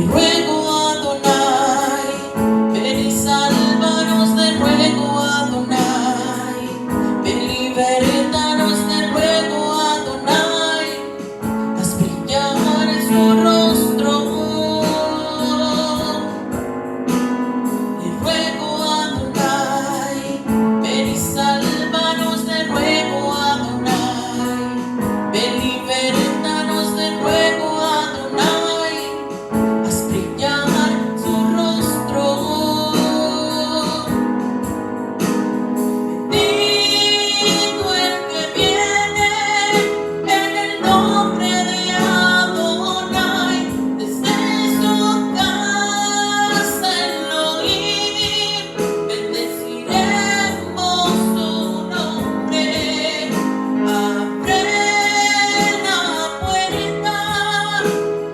ruego Adonai, ven y sálvanos, te ruego Adonai, ven libéranos, te ruego Adonai, haz brillar su rostro. Te ruego Adonai, ven y sálvanos, te ruego Adonai, ven libéranos, te ruego Adonai, haz brillar su rostro. Bendito el que viene en el nombre de Adonai, desde su casa Elohim, bendeciremos su nombre. Abre la puerta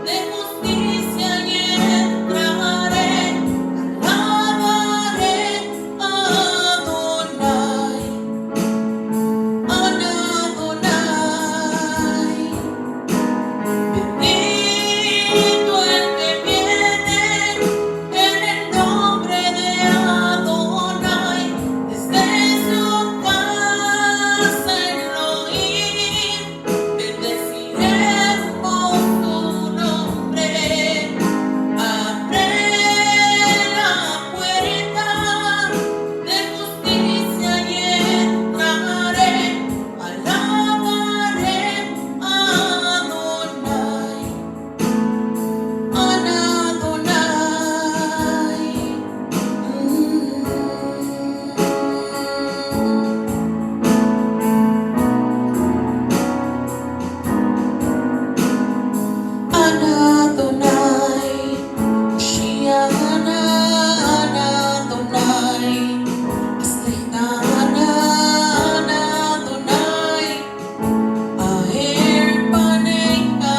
de justicia y entraré, alabaré a Adonai, Adonai. Bendito el que viene en el nombre de Adonai, desde su casa Elohim, bendeciremos su nombre. Abre la puerta de justicia y entraré, alabaré a Adonai, Adonai, Shiana Adonai, Aslechana Adonai, Aher Paneika.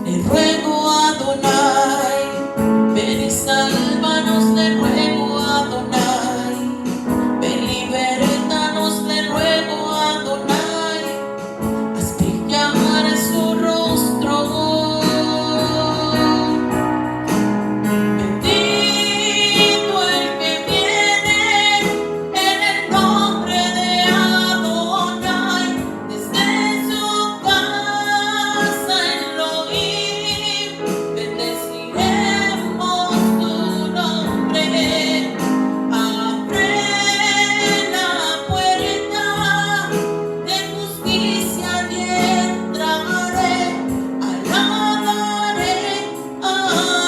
Te ruego Adonai, ven y sálvanos, te ruego Adonai, ven libéranos, te ruego Adonai, haz brillar su rostro. Bendito el que viene en el nombre de Adonai, desde su casa Elohim, bendeciremos su nombre. Abre la puerta de justicia y entraré, alabaré a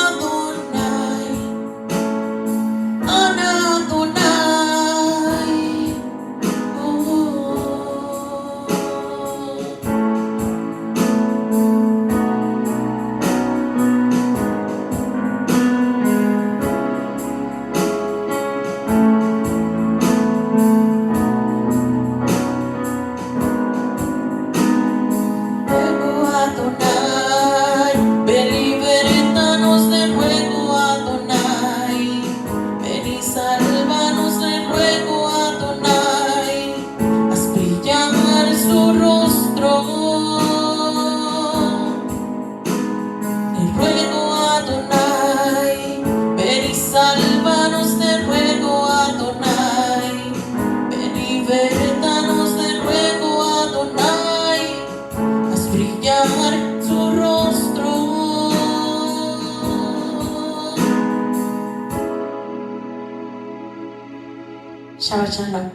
Adonai, Adonai. Ruego Adonai, ven libéranos, te ruego Adonai, ven y sálvanos, te ruego Adonai, haz brillar su rostro. Te ruego Adonai, ven y sálvanos, te ruego Adonai, ven libéranos, te ruego Adonai, haz brillar su rostro. Shabbat Shalom.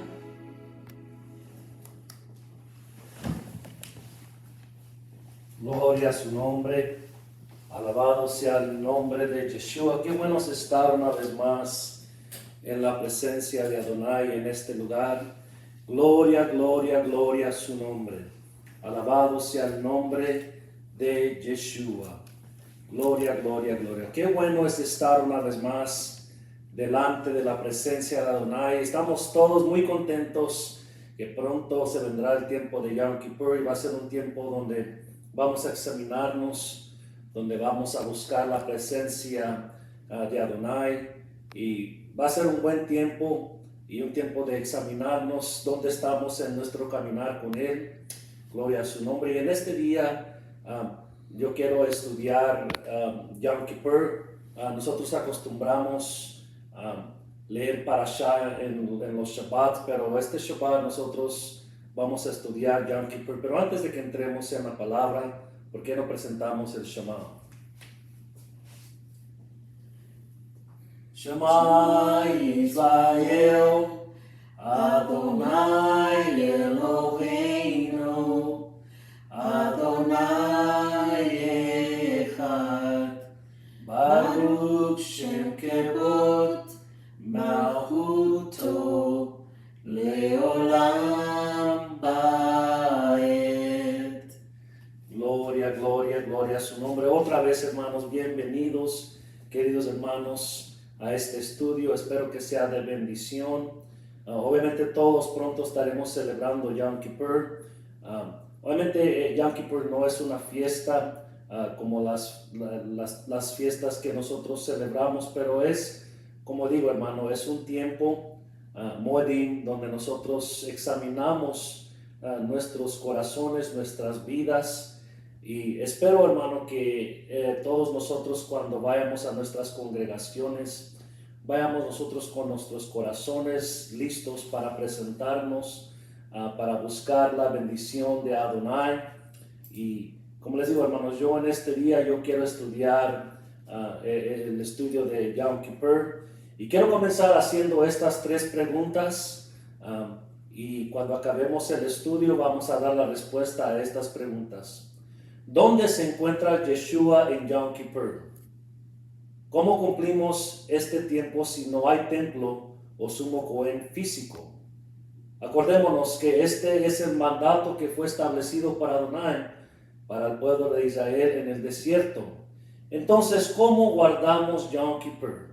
Gloria a su nombre, alabado sea el nombre de Yeshua. Qué bueno es estar una vez más en la presencia de Adonai en este lugar. Gloria, gloria, gloria a su nombre. Alabado sea el nombre de Yeshua. Gloria, gloria, gloria. Qué bueno es estar una vez más delante de la presencia de Adonai. Estamos todos muy contentos que pronto se vendrá el tiempo de Yom Kippur y va a ser un tiempo donde vamos a examinarnos, donde vamos a buscar la presencia de Adonai, y va a ser un buen tiempo y un tiempo de examinarnos dónde estamos en nuestro caminar con Él. Gloria a su nombre. Y en este día yo quiero estudiar Yom Kippur. Nosotros acostumbramos a leer Parashá en los Shabbats, pero este Shabbat nosotros vamos a estudiar Yom Kippur. Pero antes de que entremos en la palabra, ¿por qué no presentamos el Shema? Shema Israel, Adonai Eloheinu, Adonai Echad, Baruch Shem Kevod, Malchuto, Leolam Baed. Gloria, gloria, gloria a su nombre. Otra vez, hermanos, bienvenidos, queridos hermanos, a este estudio. Espero que sea de bendición. Obviamente todos pronto estaremos celebrando Yom Kippur. Obviamente Yom Kippur no es una fiesta como las fiestas que nosotros celebramos, pero es, como digo, hermano, es un tiempo Moedim, donde nosotros examinamos nuestros corazones, nuestras vidas. Y espero, hermano, que todos nosotros, cuando vayamos a nuestras congregaciones, vayamos nosotros con nuestros corazones listos para presentarnos, para buscar la bendición de Adonai. Y como les digo, hermanos, yo en este día yo quiero estudiar el estudio de Yom Kippur. Y quiero comenzar haciendo estas 3 preguntas. Y cuando acabemos el estudio vamos a dar la respuesta a estas preguntas. ¿Dónde se encuentra Yeshua en Yom Kippur? ¿Cómo cumplimos este tiempo si no hay templo o sumo cohen físico? Acordémonos que este es el mandato que fue establecido para Adonai, para el pueblo de Israel en el desierto. Entonces, ¿cómo guardamos Yom Kippur?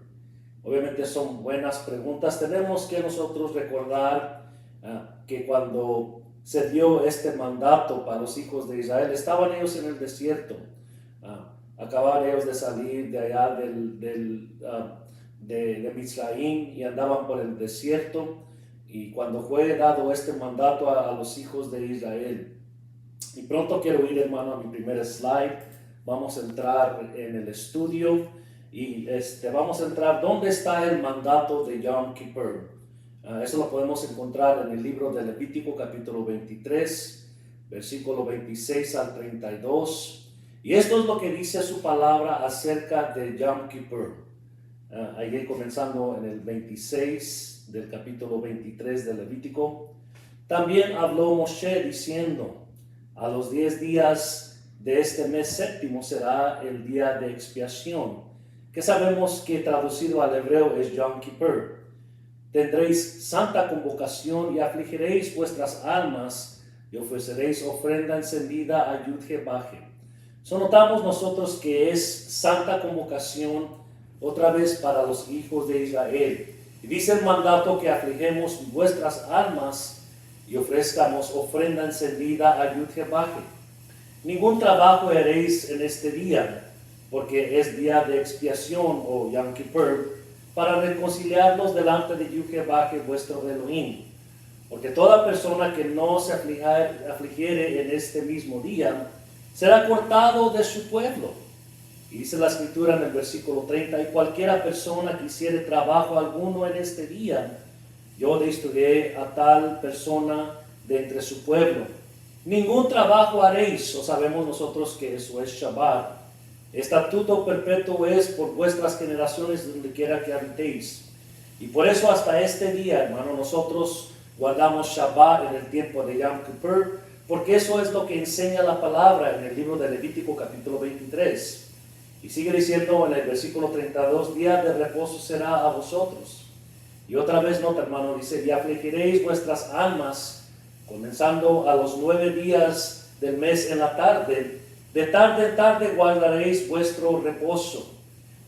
Obviamente son buenas preguntas. Tenemos que nosotros recordar que cuando se dio este mandato para los hijos de Israel, estaban ellos en el desierto. Acababan ellos de salir de allá de Mizraim y andaban por el desierto. Y cuando fue dado este mandato a los hijos de Israel, y pronto quiero ir, hermano, a mi primer slide. Vamos a entrar en el estudio y vamos a entrar dónde está el mandato de Yom Kippur. Eso lo podemos encontrar en el libro de Levítico capítulo 23, versículo 26 al 32. Y esto es lo que dice su palabra acerca de Yom Kippur. Ahí comenzando en el 26 del capítulo 23 de Levítico. También habló Moshe diciendo: a los 10 días de este mes séptimo será el día de expiación, que sabemos que traducido al hebreo es Yom Kippur. Tendréis santa convocación y afligiréis vuestras almas y ofreceréis ofrenda encendida a Yud-He-Vah-He. Notamos nosotros que es santa convocación otra vez para los hijos de Israel. Y dice el mandato que afligemos vuestras almas y ofrezcamos ofrenda encendida a Yud-He-Vah-He. Ningún trabajo haréis en este día, porque es día de expiación o Yom Kippur, para reconciliarlos delante de Yud-He-Vah-He vuestro Elohim. Porque toda persona que no se afligiere en este mismo día, será cortado de su pueblo. Y dice la escritura en el versículo 30, y cualquiera persona que hiciere trabajo alguno en este día, yo destruiré a tal persona de entre su pueblo. Ningún trabajo haréis, o sabemos nosotros que eso es Shabbat. Estatuto perpetuo es por vuestras generaciones donde quiera que habitéis. Y por eso hasta este día, hermano, nosotros guardamos Shabbat en el tiempo de Yom Kippur, porque eso es lo que enseña la palabra en el libro de Levítico capítulo 23. Y sigue diciendo en el versículo 32, día de reposo será a vosotros. Y otra vez nota, hermano, dice, y afligiréis vuestras almas, comenzando a los 9 días del mes en la tarde. De tarde en tarde guardaréis vuestro reposo.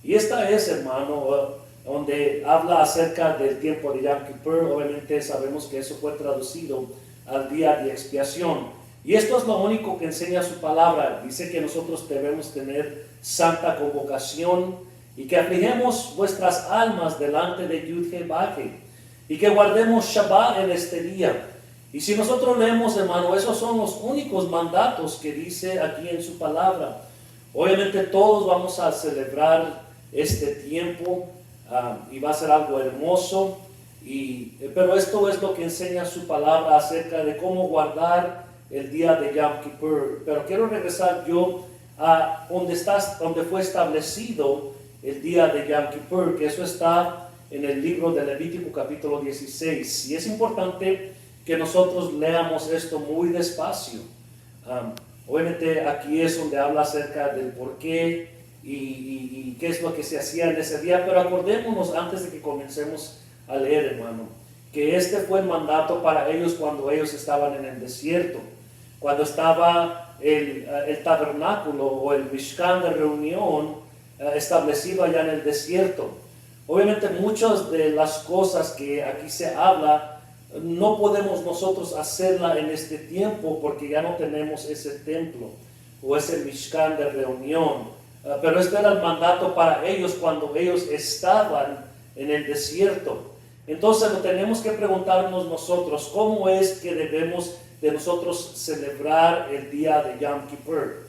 Y esta es, hermano, donde habla acerca del tiempo de Yom Kippur. Obviamente sabemos que eso fue traducido al día de expiación. Y esto es lo único que enseña su palabra. Dice que nosotros debemos tener santa convocación y que afligemos vuestras almas delante de Yud-He-Vah-He y que guardemos Shabbat en este día. Y si nosotros leemos, hermano, esos son los únicos mandatos que dice aquí en su palabra. Obviamente todos vamos a celebrar este tiempo y va a ser algo hermoso. Pero esto es lo que enseña su palabra acerca de cómo guardar el día de Yom Kippur. Pero quiero regresar yo a donde fue establecido el día de Yom Kippur, que eso está en el libro de Levítico capítulo 16. Y es importante que nosotros leamos esto muy despacio. Obviamente aquí es donde habla acerca del por qué y qué es lo que se hacía en ese día, pero acordémonos antes de que comencemos a leer, hermano, que este fue el mandato para ellos cuando ellos estaban en el desierto, cuando estaba el tabernáculo o el Mishkan de reunión establecido allá en el desierto. Obviamente muchas de las cosas que aquí se habla no podemos nosotros hacerla en este tiempo porque ya no tenemos ese templo o ese Mishkan de reunión. Pero este era el mandato para ellos cuando ellos estaban en el desierto. Entonces lo tenemos que preguntarnos nosotros, ¿cómo es que debemos de nosotros celebrar el día de Yom Kippur?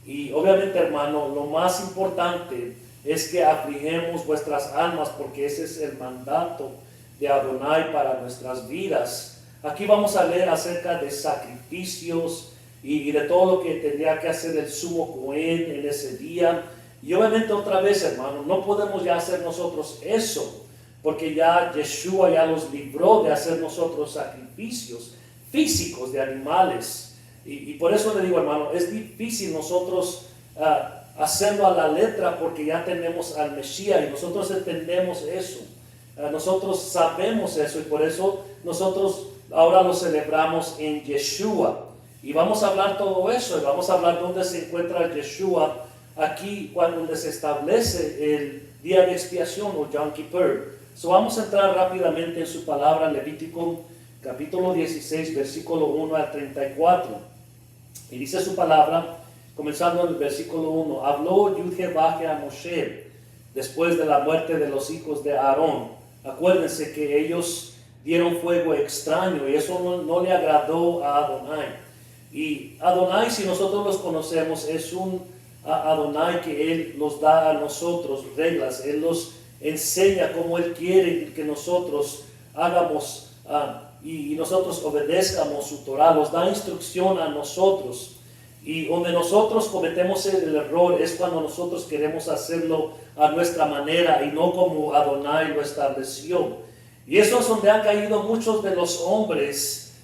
Y obviamente, hermano, lo más importante es que afligemos vuestras almas porque ese es el mandato de Adonai para nuestras vidas. Aquí vamos a leer acerca de sacrificios y de todo lo que tendría que hacer el sumo Cohen en ese día. Y obviamente otra vez, hermano, no podemos ya hacer nosotros eso, porque ya Yeshua ya los libró de hacer nosotros sacrificios físicos de animales. Y por eso le digo, hermano, es difícil nosotros hacerlo a la letra porque ya tenemos al Mesías y nosotros entendemos eso. Nosotros sabemos eso y por eso nosotros ahora lo celebramos en Yeshua. Y vamos a hablar todo eso y vamos a hablar dónde se encuentra Yeshua aquí donde se establece el día de expiación o Yom Kippur. Vamos a entrar rápidamente en su palabra, Levítico capítulo 16, versículo 1 al 34. Y dice su palabra, comenzando en el versículo 1, habló Yud-Heh-Vah-Heh a Moshe después de la muerte de los hijos de Aarón. Acuérdense que ellos dieron fuego extraño y eso no le agradó a Adonai. Y Adonai, si nosotros los conocemos, es un Adonai que Él nos da a nosotros reglas. Él nos enseña cómo Él quiere que nosotros hagamos y nosotros obedezcamos su Torah. Nos da instrucción a nosotros. Y donde nosotros cometemos el error es cuando nosotros queremos hacerlo a nuestra manera y no como Adonai lo estableció. Y eso es donde han caído muchos de los hombres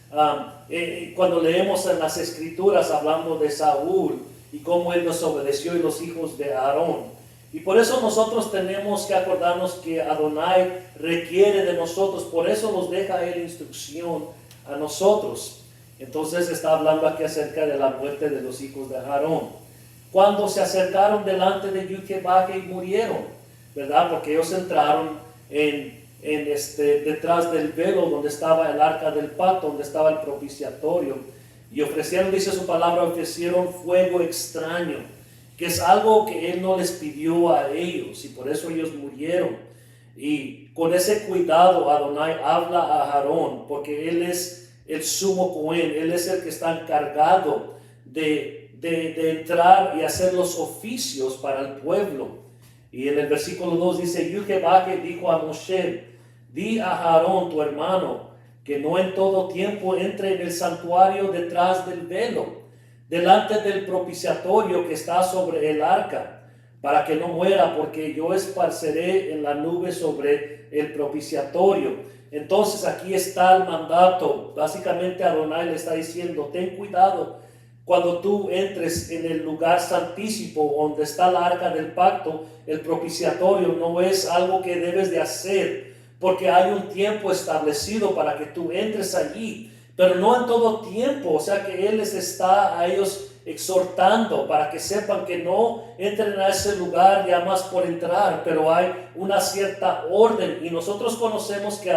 cuando leemos en las escrituras hablando de Saúl y cómo él desobedeció y los hijos de Aarón. Y por eso nosotros tenemos que acordarnos que Adonai requiere de nosotros, por eso nos deja él instrucción a nosotros. Entonces está hablando aquí acerca de la muerte de los hijos de Aarón. Cuando se acercaron delante de Yud-Heh-Vah-Heh y murieron, ¿verdad? Porque ellos entraron detrás del velo donde estaba el arca del pacto, donde estaba el propiciatorio. Y ofrecieron, dice su palabra, ofrecieron fuego extraño, que es algo que Él no les pidió a ellos y por eso ellos murieron. Y con ese cuidado Adonai habla a Aarón, porque él es el sumo Cohen, él es el que está encargado de entrar y hacer los oficios para el pueblo. Y en el versículo 2 dice, Yud-Heh-Vah-Heh dijo a Moshe, di a Aarón tu hermano, que no en todo tiempo entre en el santuario detrás del velo, delante del propiciatorio que está sobre el arca, para que no muera, porque yo esparceré en la nube sobre el propiciatorio. Entonces aquí está el mandato. Básicamente Adonai le está diciendo, ten cuidado cuando tú entres en el lugar santísimo donde está la arca del pacto. El propiciatorio no es algo que debes de hacer porque hay un tiempo establecido para que tú entres allí, pero no en todo tiempo. O sea que Él les está a ellos exhortando para que sepan que no entren a ese lugar ya más por entrar, pero hay una cierta orden y nosotros conocemos que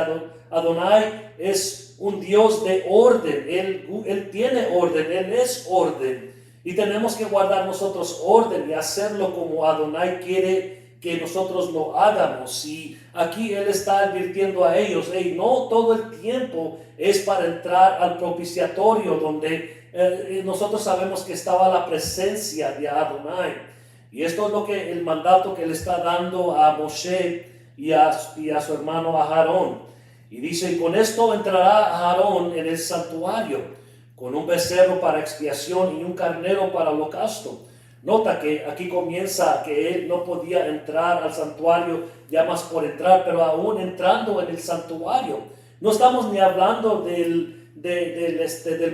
Adonai es un Dios de orden. Él tiene orden, Él es orden y tenemos que guardar nosotros orden y hacerlo como Adonai quiere que nosotros lo hagamos. Y aquí Él está advirtiendo a ellos, hey, no todo el tiempo es para entrar al propiciatorio donde nosotros sabemos que estaba la presencia de Adonai. Y esto es lo que el mandato que le está dando a Moshe y a su hermano a Aarón. Y dice, y con esto entrará Aarón en el santuario, con un becerro para expiación y un carnero para holocausto. Nota que aquí comienza que él no podía entrar al santuario ya más por entrar, pero aún entrando en el santuario. No estamos ni hablando del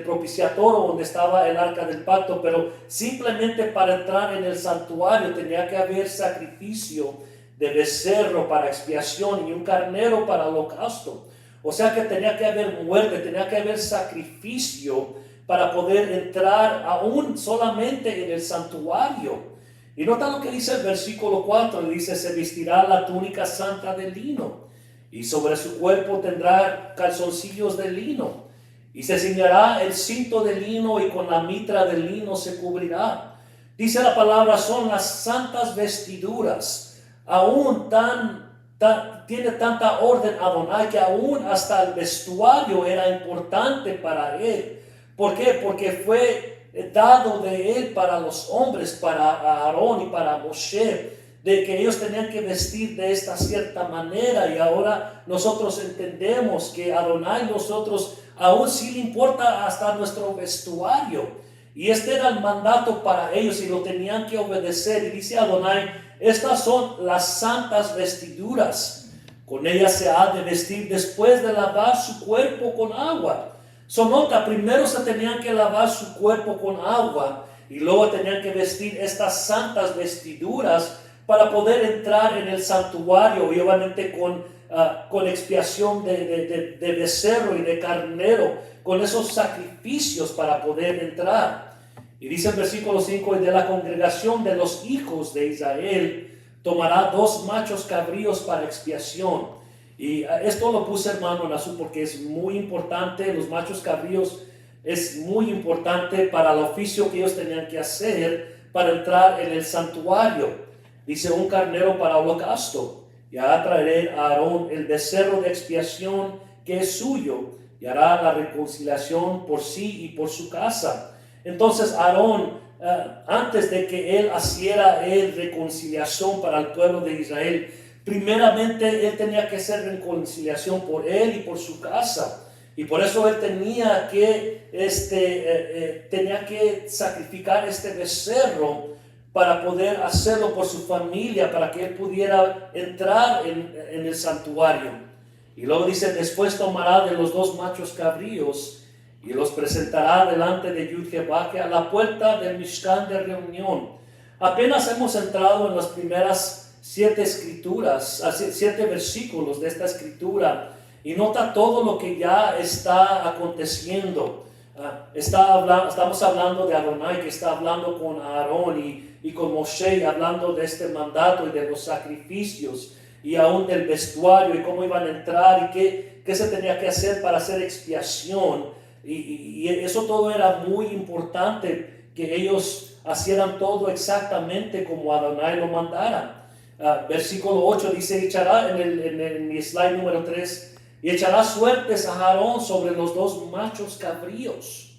propiciatorio donde estaba el arca del pacto, pero simplemente para entrar en el santuario tenía que haber sacrificio de becerro para expiación y un carnero para holocausto. O sea que tenía que haber muerte, tenía que haber sacrificio para poder entrar aún solamente en el santuario. Y nota lo que dice el versículo 4, dice, se vestirá la túnica santa de lino, y sobre su cuerpo tendrá calzoncillos de lino, y se ciñará el cinto de lino, y con la mitra de lino se cubrirá. Dice la palabra, son las santas vestiduras. Aún tiene tanta orden Adonai que aún hasta el vestuario era importante para él. ¿Por qué? Porque fue dado de él para los hombres, para Aarón y para Moshe, de que ellos tenían que vestir de esta cierta manera. Y ahora nosotros entendemos que Adonai nosotros aún sí le importa hasta nuestro vestuario. Y este era el mandato para ellos y lo tenían que obedecer. Y dice Adonai, estas son las santas vestiduras. Con ellas se ha de vestir después de lavar su cuerpo con agua. Nota, primero se tenían que lavar su cuerpo con agua y luego tenían que vestir estas santas vestiduras para poder entrar en el santuario, y obviamente con expiación de becerro y de carnero, con esos sacrificios para poder entrar. Y dice el versículo 5, y de la congregación de los hijos de Israel tomará 2 machos cabríos para expiación. Y esto lo puse, hermano, en azul porque es muy importante. Los machos cabríos es muy importante para el oficio que ellos tenían que hacer para entrar en el santuario. Dice, un carnero para holocausto. Y hará traer a Aarón el becerro de expiación que es suyo, y hará la reconciliación por sí y por su casa. Entonces Aarón, antes de que él hiciera reconciliación para el pueblo de Israel, primeramente él tenía que hacer reconciliación por él y por su casa. Y por eso él tenía que sacrificar este becerro para poder hacerlo por su familia, para que él pudiera entrar en el santuario. Y luego dice, después tomará de los 2 machos cabríos y los presentará delante de Yud-Heh-Vah a la puerta del Mishkan de reunión. Apenas hemos entrado en las primeras 7 escrituras, 7 versículos de esta escritura, y nota todo lo que ya está aconteciendo. Estamos hablando de Adonai, que está hablando con Aarón y con Moshe, hablando de este mandato y de los sacrificios, y aún del vestuario y cómo iban a entrar y qué se tenía que hacer para hacer expiación. Y eso todo era muy importante, que ellos hicieran todo exactamente como Adonai lo mandara. Versículo 8 dice, echará en mi slide número 3, y echará suertes a Aarón sobre los 2 machos cabríos,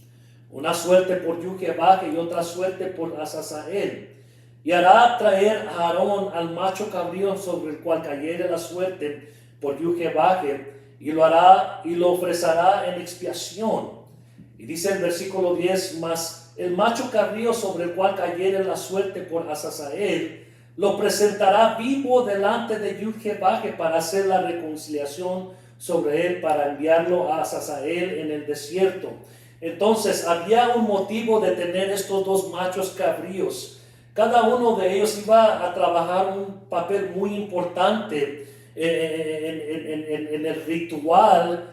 una suerte por Yud-Heh-Vah y otra suerte por Azazael. Y hará traer a Aarón al macho cabrío sobre el cual cayere la suerte por Yud-Heh-Vah, y lo hará y lo ofrecerá en expiación. Y dice el versículo 10, mas el macho cabrío sobre el cual cayere la suerte por Azazael, lo presentará vivo delante de Yud-Heh-Vah para hacer la reconciliación sobre él, para enviarlo a Azazael en el desierto. Entonces había un motivo de tener estos 2 machos cabríos. Cada uno de ellos iba a trabajar un papel muy importante en el ritual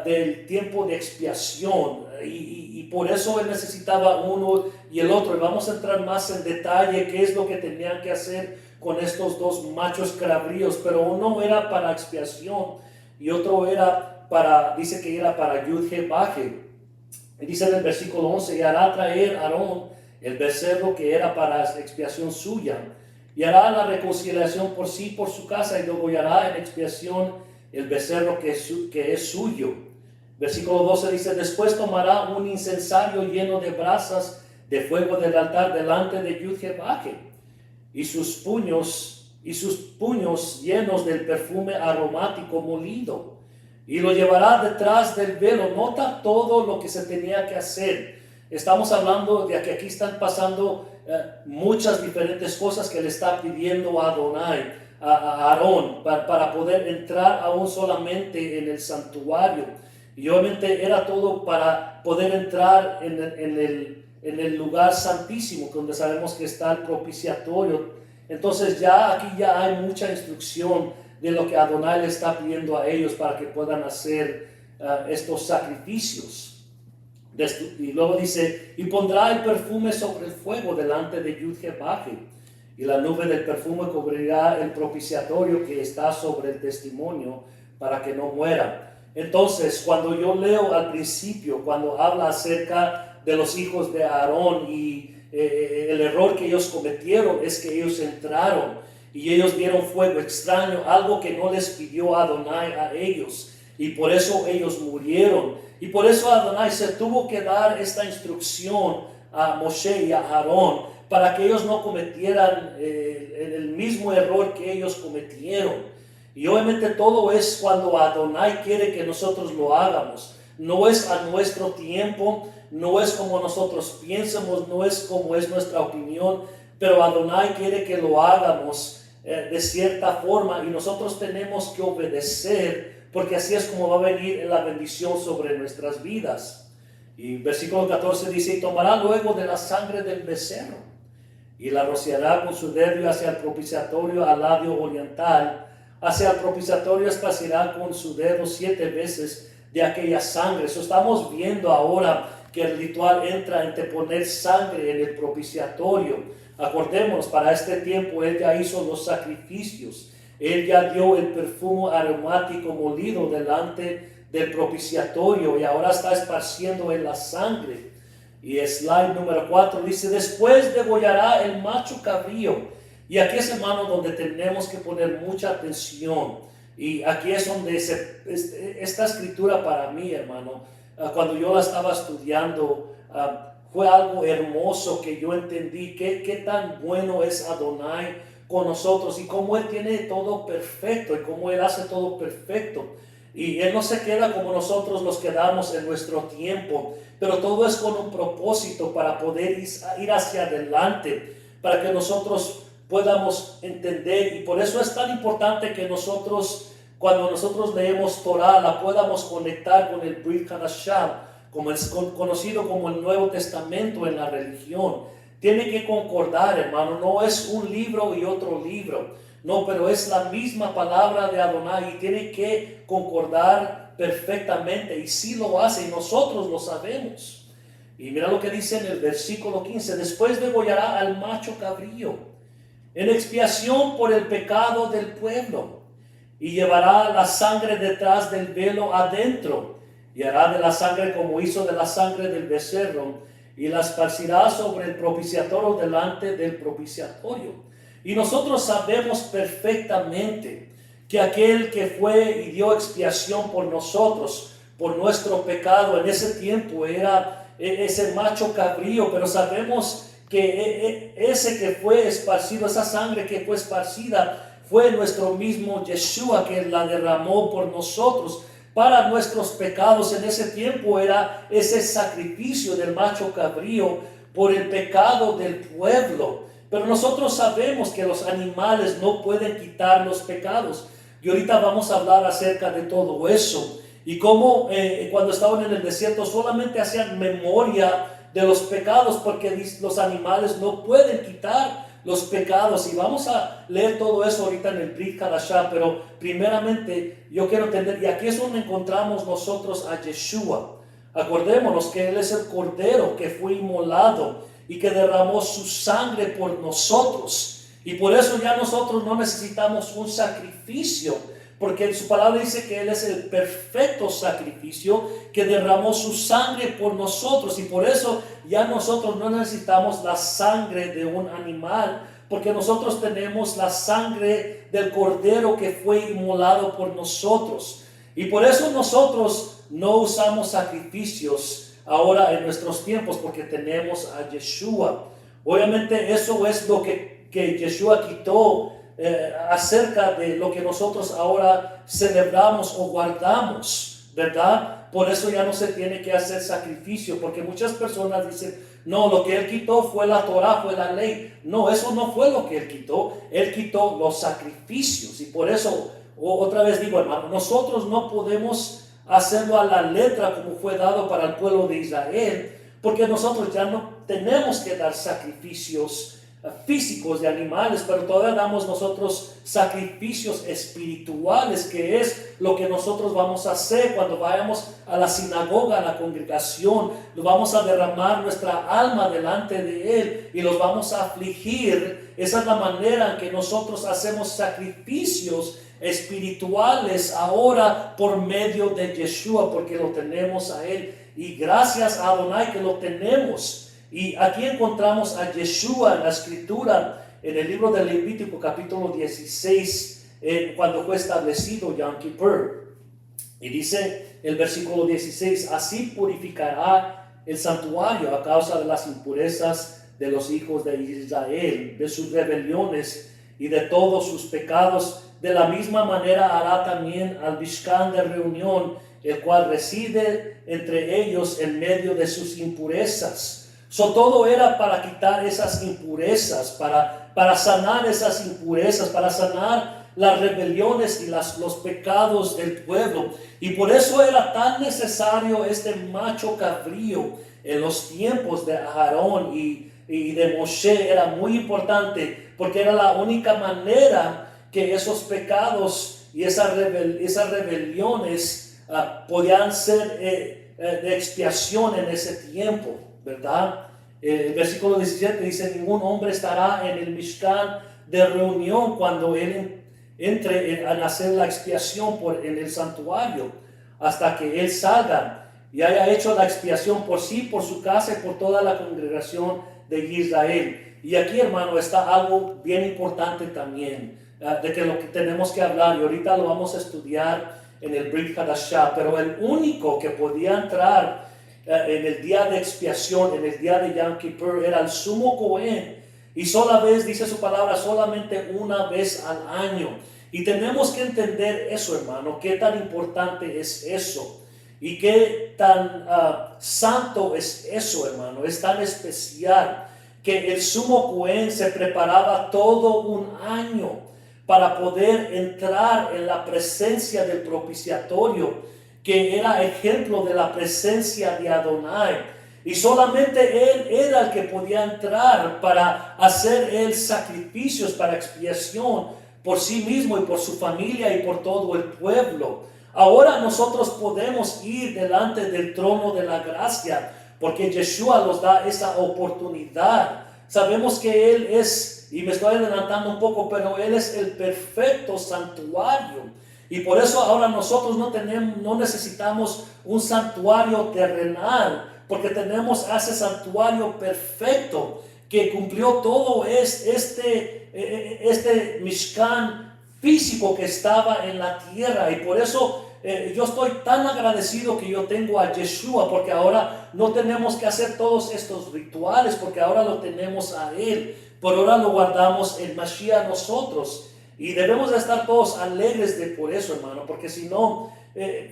del tiempo de expiación, y por eso él necesitaba uno y el otro. Y vamos a entrar más en detalle qué es lo que tenían que hacer con estos 2 machos cabríos, pero uno era para expiación y otro era dice que era para Yud-Heh-Vah. Y dice en el versículo 11, y hará traer a Aarón el becerro que era para expiación suya, y hará la reconciliación por sí, por su casa, y degollará en expiación el becerro que es suyo. Versículo 12 dice, después tomará un incensario lleno de brasas de fuego del altar delante de Yud-Heh-Vah. y sus puños llenos del perfume aromático molido, y lo llevará detrás del velo. Nota todo lo que se tenía que hacer. Estamos hablando de que aquí están pasando muchas diferentes cosas que le está pidiendo a Adonai, a Aarón, para poder entrar aún solamente en el santuario. Y obviamente era todo para poder entrar en el lugar santísimo, donde sabemos que está el propiciatorio. Entonces aquí ya hay mucha instrucción de lo que Adonai le está pidiendo a ellos para que puedan hacer estos sacrificios. Y luego dice, y pondrá el perfume sobre el fuego delante de Yud-Heh-Vah-Heh, y la nube del perfume cubrirá el propiciatorio que está sobre el testimonio para que no muera. Entonces, cuando yo leo al principio, cuando habla acerca de los hijos de Aarón y el error que ellos cometieron es que ellos entraron y ellos vieron fuego extraño, algo que no les pidió Adonai a ellos, y por eso ellos murieron. Y por eso Adonai se tuvo que dar esta instrucción a Moshe y a Aarón para que ellos no cometieran el mismo error que ellos cometieron. Y obviamente todo es cuando Adonai quiere que nosotros lo hagamos. No es a nuestro tiempo, no es como nosotros piensamos, no es como es nuestra opinión, pero Adonai quiere que lo hagamos de cierta forma y nosotros tenemos que obedecer, porque así es como va a venir la bendición sobre nuestras vidas. Y versículo 14 dice, y tomará luego de la sangre del becerro y la rociará con su dedo hacia el propiciatorio al lado oriental. Hacia el propiciatorio esparcirá con su dedo 7 veces de aquella sangre. Eso estamos viendo ahora que el ritual entra en poner sangre en el propiciatorio. Acordémonos, para este tiempo Él ya hizo los sacrificios. Él ya dio el perfume aromático molido delante del propiciatorio y ahora está esparciendo en la sangre. Y slide número 4 dice, después degollará el macho cabrío. Y aquí es, hermano, donde tenemos que poner mucha atención. Y aquí es donde esta escritura para mí, hermano, cuando yo la estaba estudiando, fue algo hermoso que yo entendí qué tan bueno es Adonai con nosotros y cómo Él tiene todo perfecto y cómo Él hace todo perfecto. Y Él no se queda como nosotros nos quedamos en nuestro tiempo, pero todo es con un propósito para poder ir hacia adelante, para que nosotros podamos entender. Y por eso es tan importante que nosotros, cuando nosotros leemos Torah, la podamos conectar con el Brit Hadashah, como es conocido como el Nuevo Testamento en la religión. Tiene que concordar, hermano. No es un libro y otro libro, no, pero es la misma palabra de Adonai y tiene que concordar perfectamente, y sí lo hace y nosotros lo sabemos. Y mira lo que dice en el versículo 15, después degollará al macho cabrío en expiación por el pecado del pueblo, y llevará la sangre detrás del velo adentro, y hará de la sangre como hizo de la sangre del becerro, y la esparcirá sobre el propiciatorio delante del propiciatorio. Y nosotros sabemos perfectamente que aquel que fue y dio expiación por nosotros, por nuestro pecado, en ese tiempo era ese macho cabrío, pero sabemos que ese que fue esparcido, esa sangre que fue esparcida, fue nuestro mismo Yeshua que la derramó por nosotros para nuestros pecados. En ese tiempo era ese sacrificio del macho cabrío por el pecado del pueblo. Pero nosotros sabemos que los animales no pueden quitar los pecados. Y ahorita vamos a hablar acerca de todo eso. Y cómo cuando estaban en el desierto solamente hacían memoria de los pecados, porque los animales no pueden quitar los pecados. Y vamos a leer todo eso ahorita en el Brit Hadashah, pero primeramente yo quiero entender, y aquí es donde encontramos nosotros a Yeshua. Acordémonos que Él es el Cordero que fue inmolado y que derramó su sangre por nosotros. Y por eso ya nosotros no necesitamos un sacrificio, porque en su palabra dice que Él es el perfecto sacrificio que derramó su sangre por nosotros. Y por eso ya nosotros no necesitamos la sangre de un animal, porque nosotros tenemos la sangre del Cordero que fue inmolado por nosotros. Y por eso nosotros no usamos sacrificios ahora en nuestros tiempos, porque tenemos a Yeshua. Obviamente eso es lo que que Yeshua quitó acerca de lo que nosotros ahora celebramos o guardamos, ¿verdad? Por eso ya no se tiene que hacer sacrificio, porque muchas personas dicen, no, lo que Él quitó fue la Torah, fue la ley. No, eso no fue lo que Él quitó los sacrificios. Y por eso, otra vez digo, hermano, nosotros no podemos hacerlo a la letra como fue dado para el pueblo de Israel, porque nosotros ya no tenemos que dar sacrificios físicos de animales, pero todavía damos nosotros sacrificios espirituales, que es lo que nosotros vamos a hacer cuando vayamos a la sinagoga, a la congregación. Lo vamos a derramar nuestra alma delante de Él y los vamos a afligir. Esa es la manera en que nosotros hacemos sacrificios espirituales ahora por medio de Yeshua, porque lo tenemos a Él, y gracias a Adonai que lo tenemos. Y aquí encontramos a Yeshua en la escritura, en el libro de Levítico capítulo 16, cuando fue establecido Yom Kippur. Y dice el versículo 16, así purificará el santuario a causa de las impurezas de los hijos de Israel, de sus rebeliones y de todos sus pecados. De la misma manera hará también al Mishkan de reunión, el cual reside entre ellos en medio de sus impurezas. Todo era para quitar esas impurezas, para sanar esas impurezas, para sanar las rebeliones y los pecados del pueblo. Y por eso era tan necesario este macho cabrío en los tiempos de Aarón y de Moshe. Era muy importante, porque era la única manera que esos pecados y esas rebeliones podían ser de expiación en ese tiempo, ¿verdad? El versículo 17 dice, ningún hombre estará en el Mishkan de reunión cuando él entre a hacer la expiación en el santuario, hasta que él salga y haya hecho la expiación por sí, por su casa y por toda la congregación de Israel. Y aquí, hermano, está algo bien importante también, de que lo que tenemos que hablar, y ahorita lo vamos a estudiar en el Brit Hadashah, pero el único que podía entrar en el día de expiación, en el día de Yom Kippur, era el sumo Cohen, y dice su palabra, solamente una vez al año. Y tenemos que entender eso, hermano, qué tan importante es eso, y qué tan santo es eso, hermano. Es tan especial que el sumo Cohen se preparaba todo un año para poder entrar en la presencia del propiciatorio, que era ejemplo de la presencia de Adonai. Y solamente él era el que podía entrar para hacer el sacrificios para expiación por sí mismo y por su familia y por todo el pueblo. Ahora nosotros podemos ir delante del trono de la gracia, porque Yeshua nos da esa oportunidad. Sabemos que Él es, y me estoy adelantando un poco, pero Él es el perfecto santuario. Y por eso ahora nosotros no necesitamos un santuario terrenal, porque tenemos ese santuario perfecto que cumplió todo este Mishkan físico que estaba en la tierra. Y por eso yo estoy tan agradecido que yo tengo a Yeshua, porque ahora no tenemos que hacer todos estos rituales, porque ahora lo tenemos a Él. Por ahora lo guardamos en Mashiach nosotros. Y debemos de estar todos alegres por eso, hermano, porque si no,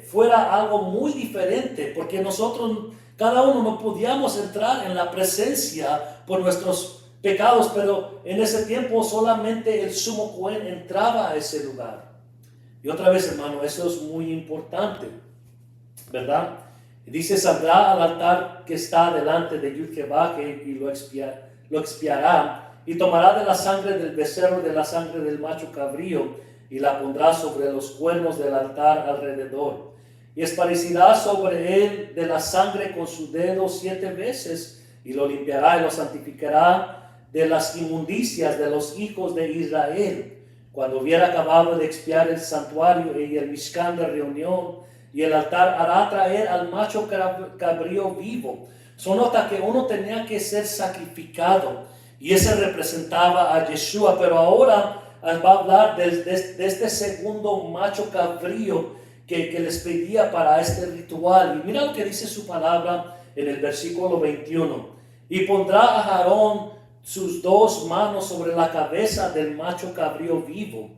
fuera algo muy diferente, porque nosotros, cada uno, no podíamos entrar en la presencia por nuestros pecados, pero en ese tiempo solamente el sumo Cohen entraba a ese lugar. Y otra vez, hermano, eso es muy importante, ¿verdad? Dice, saldrá al altar que está delante de Yud-Hevá y lo expiará, y tomará de la sangre del becerro y de la sangre del macho cabrío y la pondrá sobre los cuernos del altar alrededor. Y esparcirá sobre él de la sangre con su dedo 7 veces y lo limpiará y lo santificará de las inmundicias de los hijos de Israel. Cuando hubiera acabado de expiar el santuario y el Mishkan de reunión y el altar, hará traer al macho cabrío vivo. Nota que uno tenía que ser sacrificado. Y ese representaba a Yeshua, pero ahora va a hablar de este segundo macho cabrío que les pedía para este ritual. Y mira lo que dice su palabra en el versículo 21. Y pondrá a Aarón sus dos manos sobre la cabeza del macho cabrío vivo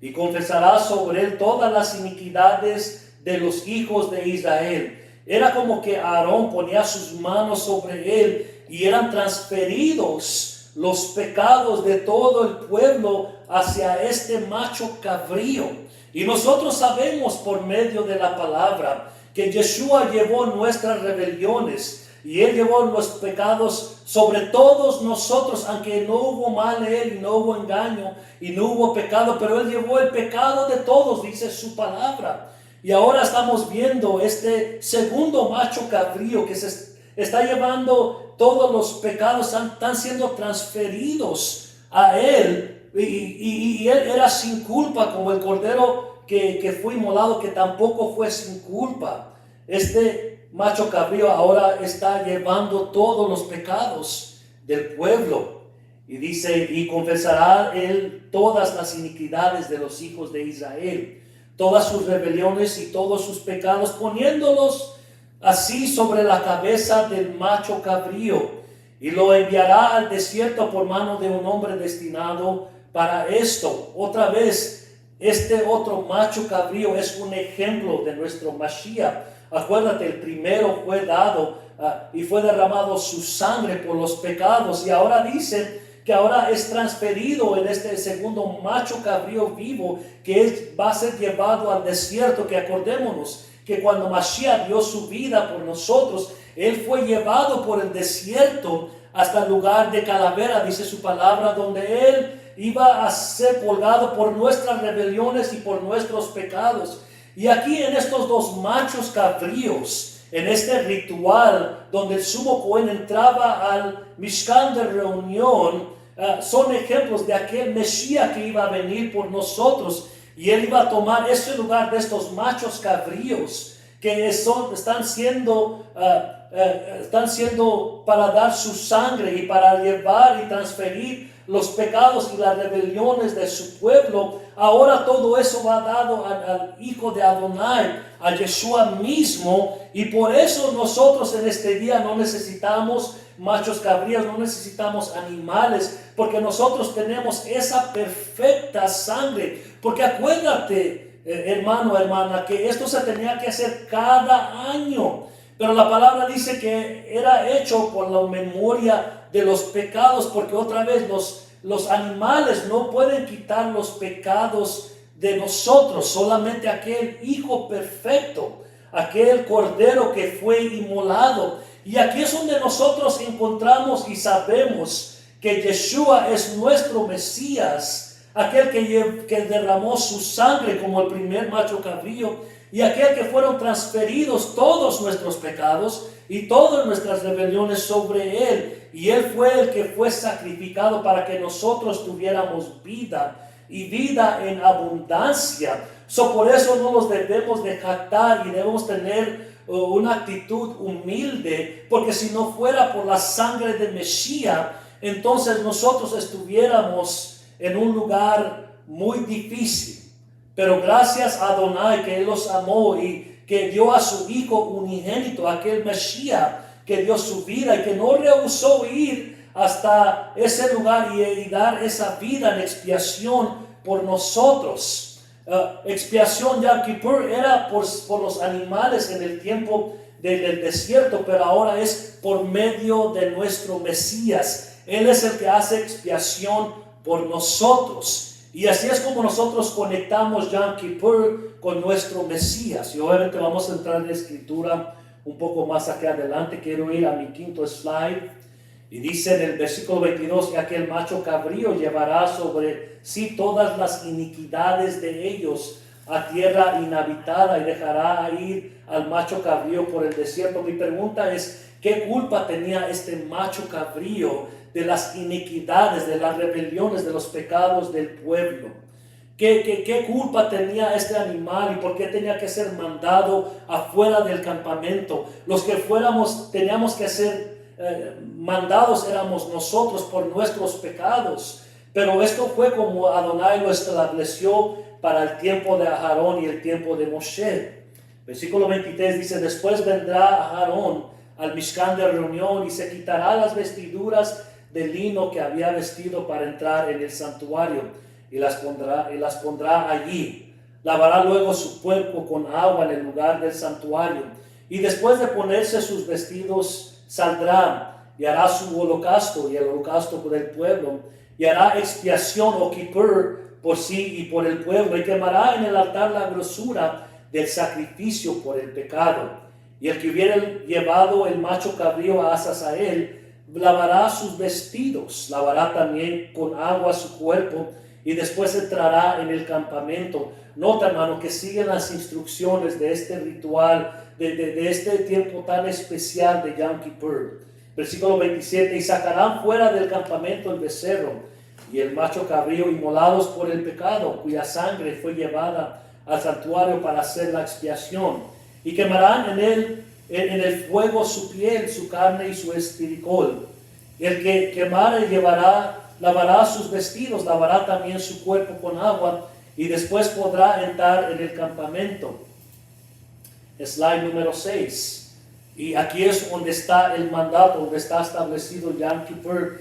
y confesará sobre él todas las iniquidades de los hijos de Israel. Era como que Aarón ponía sus manos sobre él y eran transferidos los pecados de todo el pueblo hacia este macho cabrío. Y nosotros sabemos por medio de la palabra que Yeshua llevó nuestras rebeliones y Él llevó los pecados sobre todos nosotros, aunque no hubo mal en Él y no hubo engaño y no hubo pecado, pero Él llevó el pecado de todos, dice su palabra. Y ahora estamos viendo este segundo macho cabrío que se está llevando todos los pecados, están siendo transferidos a Él. Y Él era sin culpa, como el cordero que fue inmolado, que tampoco fue sin culpa. Este macho cabrío ahora está llevando todos los pecados del pueblo. Y dice, y confesará Él todas las iniquidades de los hijos de Israel, todas sus rebeliones y todos sus pecados, poniéndolos así sobre la cabeza del macho cabrío, y lo enviará al desierto por mano de un hombre destinado para esto. Otra vez, este otro macho cabrío es un ejemplo de nuestro Mashiach. Acuérdate, el primero fue dado y fue derramado su sangre por los pecados, y ahora dice que ahora es transferido en este segundo macho cabrío vivo, que va a ser llevado al desierto. Que acordémonos que cuando Mashiach dio su vida por nosotros, Él fue llevado por el desierto hasta el lugar de Calavera, dice su palabra, donde Él iba a ser colgado por nuestras rebeliones y por nuestros pecados. Y aquí en estos dos machos cabríos, en este ritual donde el sumo Cohen entraba al Mishkan de reunión, son ejemplos de aquel Mesías que iba a venir por nosotros, y Él iba a tomar ese lugar de estos machos cabríos que están siendo para dar su sangre y para llevar y transferir los pecados y las rebeliones de su pueblo. Ahora todo eso va dado al Hijo de Adonai, a Yeshua mismo, y por eso nosotros en este día no necesitamos machos cabríos, no necesitamos animales, porque nosotros tenemos esa perfecta sangre. Porque acuérdate, hermano, hermana, que esto se tenía que hacer cada año, pero la palabra dice que era hecho por la memoria de los pecados, porque otra vez los animales no pueden quitar los pecados de nosotros, solamente aquel Hijo perfecto, aquel Cordero que fue inmolado. Y aquí es donde nosotros encontramos y sabemos que Yeshua es nuestro Mesías, aquel que derramó su sangre como el primer macho cabrío, y aquel que fueron transferidos todos nuestros pecados y todas nuestras rebeliones sobre Él. Y Él fue el que fue sacrificado para que nosotros tuviéramos vida, y vida en abundancia. Por eso no nos debemos de jactar y debemos tener una actitud humilde, porque si no fuera por la sangre de Mesías, entonces nosotros estuviéramos en un lugar muy difícil. Pero gracias a Adonai, que Él los amó y que dio a su Hijo unigénito, aquel Mesías que dio su vida y que no rehusó ir hasta ese lugar y dar esa vida en expiación por nosotros. Expiación Yom Kippur era por los animales en el tiempo del desierto, pero ahora es por medio de nuestro Mesías. Él es el que hace expiación por nosotros. Y así es como nosotros conectamos Yom Kippur con nuestro Mesías. Y obviamente vamos a entrar en la escritura un poco más acá adelante. Quiero ir a mi quinto slide. Y dice en el versículo 22 que aquel macho cabrío llevará sobre sí todas las iniquidades de ellos a tierra inhabitada, y dejará ir al macho cabrío por el desierto. Mi pregunta es, ¿qué culpa tenía este macho cabrío de las iniquidades, de las rebeliones, de los pecados del pueblo? ¿Qué culpa tenía este animal y por qué tenía que ser mandado afuera del campamento? Los que teníamos que ser mandados éramos nosotros por nuestros pecados. Pero esto fue como Adonai lo estableció para el tiempo de Aarón y el tiempo de Moshe. Versículo 23 dice: después vendrá Aarón al Mishkan de reunión y se quitará las vestiduras de lino que había vestido para entrar en el santuario y las pondrá allí. Lavará luego su cuerpo con agua en el lugar del santuario y después de ponerse sus vestidos saldrá y hará su holocausto y el holocausto por el pueblo y hará expiación o kippur por sí y por el pueblo y quemará en el altar la grosura del sacrificio por el pecado. Y el que hubiera llevado el macho cabrío a Azazel lavará sus vestidos, lavará también con agua su cuerpo y después entrará en el campamento. Nota, hermano, que siguen las instrucciones de este ritual, de este tiempo tan especial de Yom Kippur. Versículo 27, y sacarán fuera del campamento el becerro y el macho cabrío inmolados por el pecado, cuya sangre fue llevada al santuario para hacer la expiación. Y quemarán en el fuego su piel, su carne y su estericol. El que quemare lavará sus vestidos, lavará también su cuerpo con agua y después podrá entrar en el campamento. Slide número 6. Y aquí es donde está el mandato, donde está establecido Yom Kippur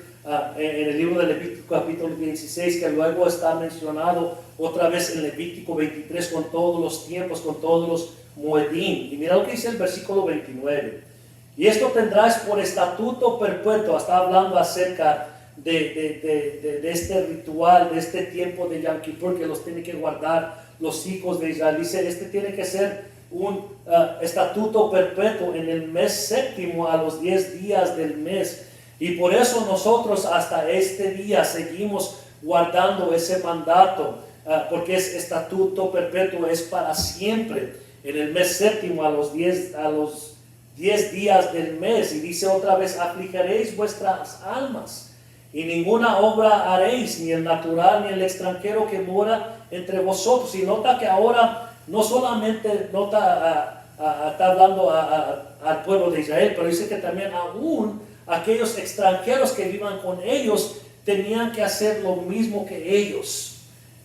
en el libro de Levítico capítulo 16, que luego está mencionado otra vez en Levítico 23 con todos los tiempos, con todos los Moedim. Y mira lo que dice el versículo 29. Y esto tendrás por estatuto perpetuo. Está hablando acerca de este ritual, de este tiempo de Yom Kippur que los tienen que guardar los hijos de Israel. Dice, este tiene que ser un estatuto perpetuo en el mes séptimo a los 10 días del mes. Y por eso nosotros hasta este día seguimos guardando ese mandato, porque es estatuto perpetuo, es para siempre. En el mes séptimo a los 10 días del mes. Y dice otra vez, afligiréis vuestras almas y ninguna obra haréis, ni el natural ni el extranjero que mora entre vosotros. Y nota que ahora no solamente está hablando al pueblo de Israel, pero dice que también aún aquellos extranjeros que vivan con ellos tenían que hacer lo mismo que ellos.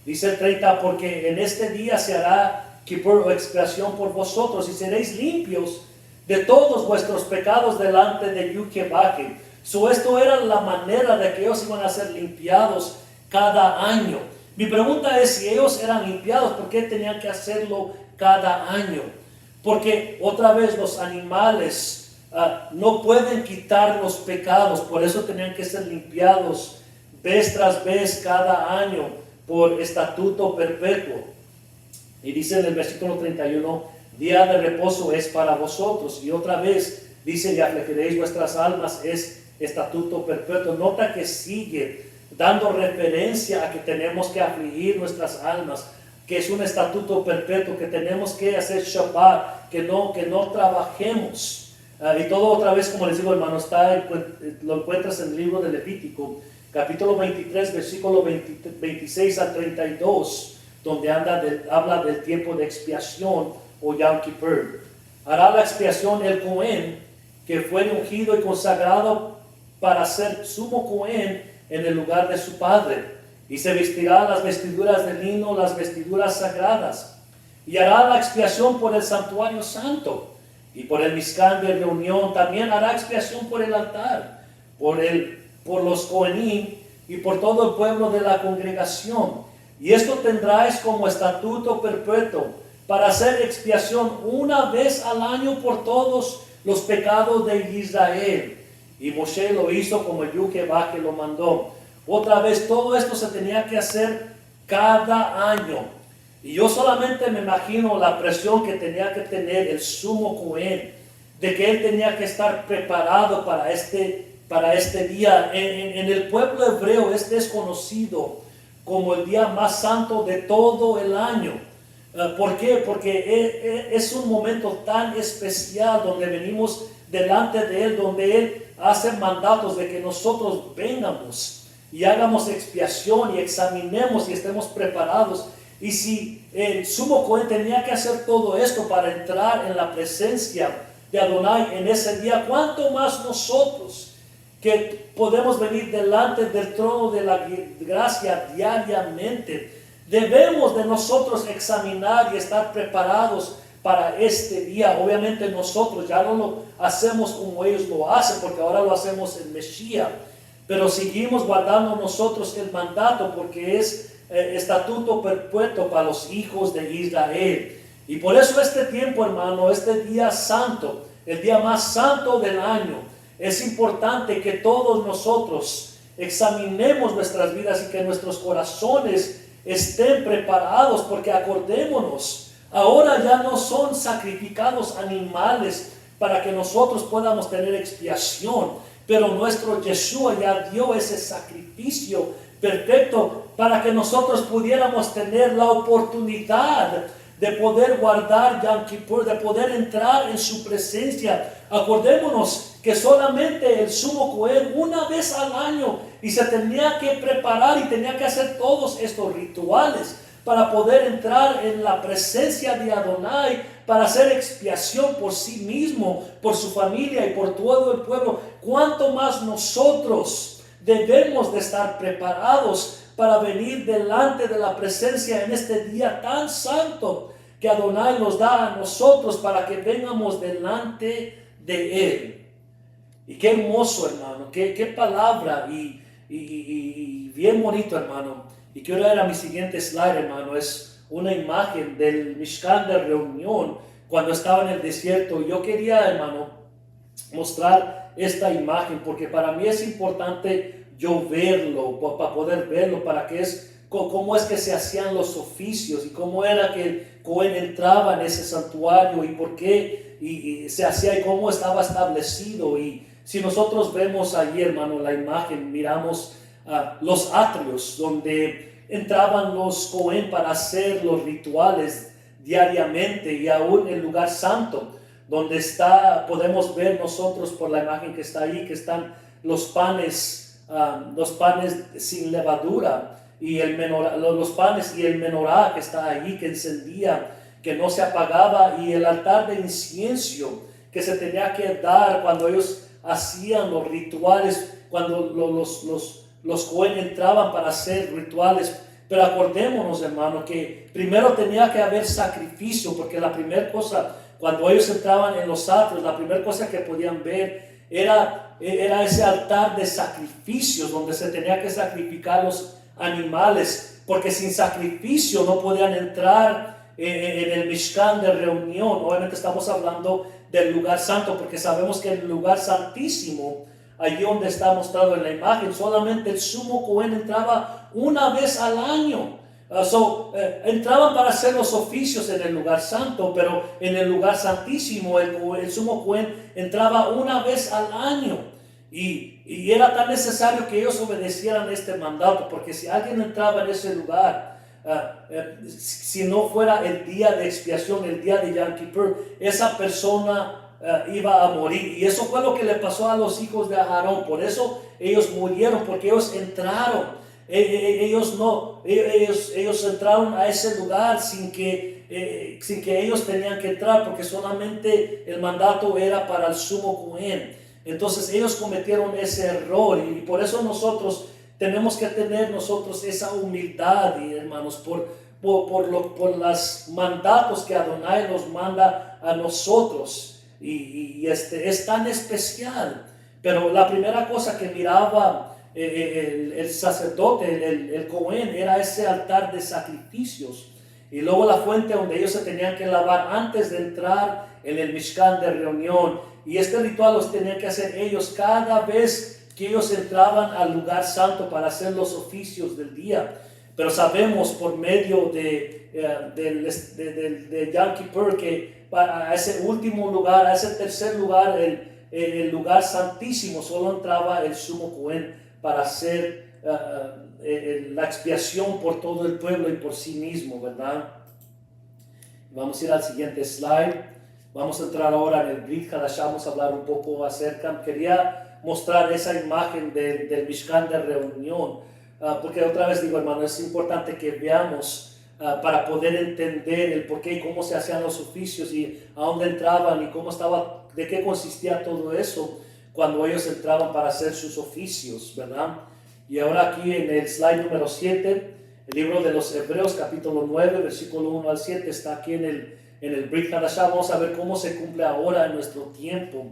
Dice el 30, porque en este día se hará Kippur o expiación por vosotros y seréis limpios de todos vuestros pecados delante de Yukebaque. Esto era la manera de que ellos iban a ser limpiados cada año. Mi pregunta es, si ellos eran limpiados, ¿por qué tenían que hacerlo cada año? Porque otra vez los animales no pueden quitar los pecados, por eso tenían que ser limpiados vez tras vez cada año por estatuto perpetuo. Y dice en el versículo 31, día de reposo es para vosotros. Y otra vez dice, y afligiréis vuestras almas, es estatuto perpetuo. Nota que sigue dando referencia a que tenemos que afligir nuestras almas, que es un estatuto perpetuo, que tenemos que hacer Shabbat, que no trabajemos. Y todo otra vez, como les digo, hermano, lo encuentras en el libro de Levítico, capítulo 23, versículo 26 a 32. Donde habla del tiempo de expiación o Yom Kippur. Hará la expiación el Cohen, que fue ungido y consagrado para ser sumo Cohen en el lugar de su padre. Y se vestirá las vestiduras de lino, las vestiduras sagradas. Y hará la expiación por el santuario santo y por el Mizcán de reunión. También hará expiación por el altar, por los Cohenim y por todo el pueblo de la congregación. Y esto tendráis como estatuto perpetuo para hacer expiación una vez al año por todos los pecados de Israel. Y Moshe lo hizo como Yuhevá que lo mandó. Otra vez, todo esto se tenía que hacer cada año. Y yo solamente me imagino la presión que tenía que tener el sumo Cohen, de que él tenía que estar preparado para este día. En el pueblo hebreo este es conocido como el día más santo de todo el año. ¿Por qué? Porque es un momento tan especial donde venimos delante de Él, donde Él hace mandatos de que nosotros vengamos y hagamos expiación y examinemos y estemos preparados. Y si el sumo Cohen tenía que hacer todo esto para entrar en la presencia de Adonai en ese día, ¿cuánto más nosotros que podemos venir delante del trono de la gracia diariamente? Debemos de nosotros examinar y estar preparados para este día. Obviamente nosotros ya no lo hacemos como ellos lo hacen, porque ahora lo hacemos en Mesías. pero seguimos guardando nosotros el mandato porque es estatuto perpetuo para los hijos de Israel. Y por eso este tiempo, hermano, este día santo, el día más santo del año, es importante que todos nosotros examinemos nuestras vidas y que nuestros corazones estén preparados, porque acordémonos, ahora ya no son sacrificados animales para que nosotros podamos tener expiación, pero nuestro Yeshua ya dio ese sacrificio perfecto para que nosotros pudiéramos tener la oportunidad de poder guardar Yom Kippur, de poder entrar en su presencia. Acordémonos que solamente el sumo Cohen una vez al año, y se tenía que preparar y tenía que hacer todos estos rituales para poder entrar en la presencia de Adonai, para hacer expiación por sí mismo, por su familia y por todo el pueblo. ¿Cuánto más nosotros debemos de estar preparados para venir delante de la presencia en este día tan santo que Adonai nos da a nosotros para que vengamos delante de Él? Y qué hermoso, hermano, qué palabra y bien bonito, hermano. Y quiero ver a mi siguiente slide, hermano. Es una imagen del Mishkan de reunión cuando estaba en el desierto. Yo quería, hermano, mostrar esta imagen porque para mí es importante yo verlo, para poder verlo, para que cómo es que se hacían los oficios y cómo era que el Cohen entraba en ese santuario y por qué y se hacía y cómo estaba establecido. Y si nosotros vemos allí, hermano, la imagen, miramos los atrios donde entraban los Cohen para hacer los rituales diariamente, y aún el lugar santo donde podemos ver nosotros por la imagen que está ahí, que están los panes sin levadura y los panes y el menorá que está ahí, que encendía, que no se apagaba, y el altar de incienso que se tenía que dar cuando ellos hacían los rituales, cuando los Cohen entraban para hacer rituales. Pero acordémonos, hermano, que primero tenía que haber sacrificio, porque la primera cosa, cuando ellos entraban en los atrios, la primera cosa que podían ver era ese altar de sacrificios donde se tenía que sacrificar los animales, porque sin sacrificio no podían entrar en el Mishkan de reunión. Obviamente estamos hablando del lugar santo, porque sabemos que en el lugar santísimo, allí donde está mostrado en la imagen, solamente el sumo Cohen entraba una vez al año. Entraban para hacer los oficios en el lugar santo, pero en el lugar santísimo el sumo Cohen entraba una vez al año. Y era tan necesario que ellos obedecieran este mandato, porque si alguien entraba en ese lugar, si no fuera el día de expiación, el día de Yom Kippur, esa persona iba a morir. Y eso fue lo que le pasó a los hijos de Aarón. Por eso ellos murieron, porque ellos entraron. Ellos entraron a ese lugar sin que ellos tenían que entrar, porque solamente el mandato era para el sumo Cohen. Entonces ellos cometieron ese error, y por eso nosotros tenemos que tener esa humildad, y hermanos, por los mandatos que Adonai nos manda a nosotros. Y es tan especial. Pero la primera cosa que miraba el sacerdote, el Cohen, era ese altar de sacrificios, y luego la fuente donde ellos se tenían que lavar antes de entrar en el Mishkan de reunión. Y este ritual los tenían que hacer ellos cada vez que ellos entraban al lugar santo para hacer los oficios del día. Pero sabemos por medio de Yom Kippur que a ese último lugar, a ese tercer lugar, el lugar santísimo, solo entraba el sumo Cohen para hacer la expiación por todo el pueblo y por sí mismo, ¿verdad? Vamos a ir al siguiente slide. Vamos a entrar ahora en el Brit Hadashah. Vamos a hablar un poco acerca. Quería mostrar esa imagen del Mishkan de reunión, porque otra vez digo, hermano, es importante que veamos para poder entender el por qué y cómo se hacían los oficios y a dónde entraban y de qué consistía todo eso cuando ellos entraban para hacer sus oficios, ¿verdad? Y ahora aquí en el slide número 7, el libro de los Hebreos, capítulo 9, versículo 1 al 7, está aquí en el Brit Hadashah. Vamos a ver cómo se cumple ahora en nuestro tiempo.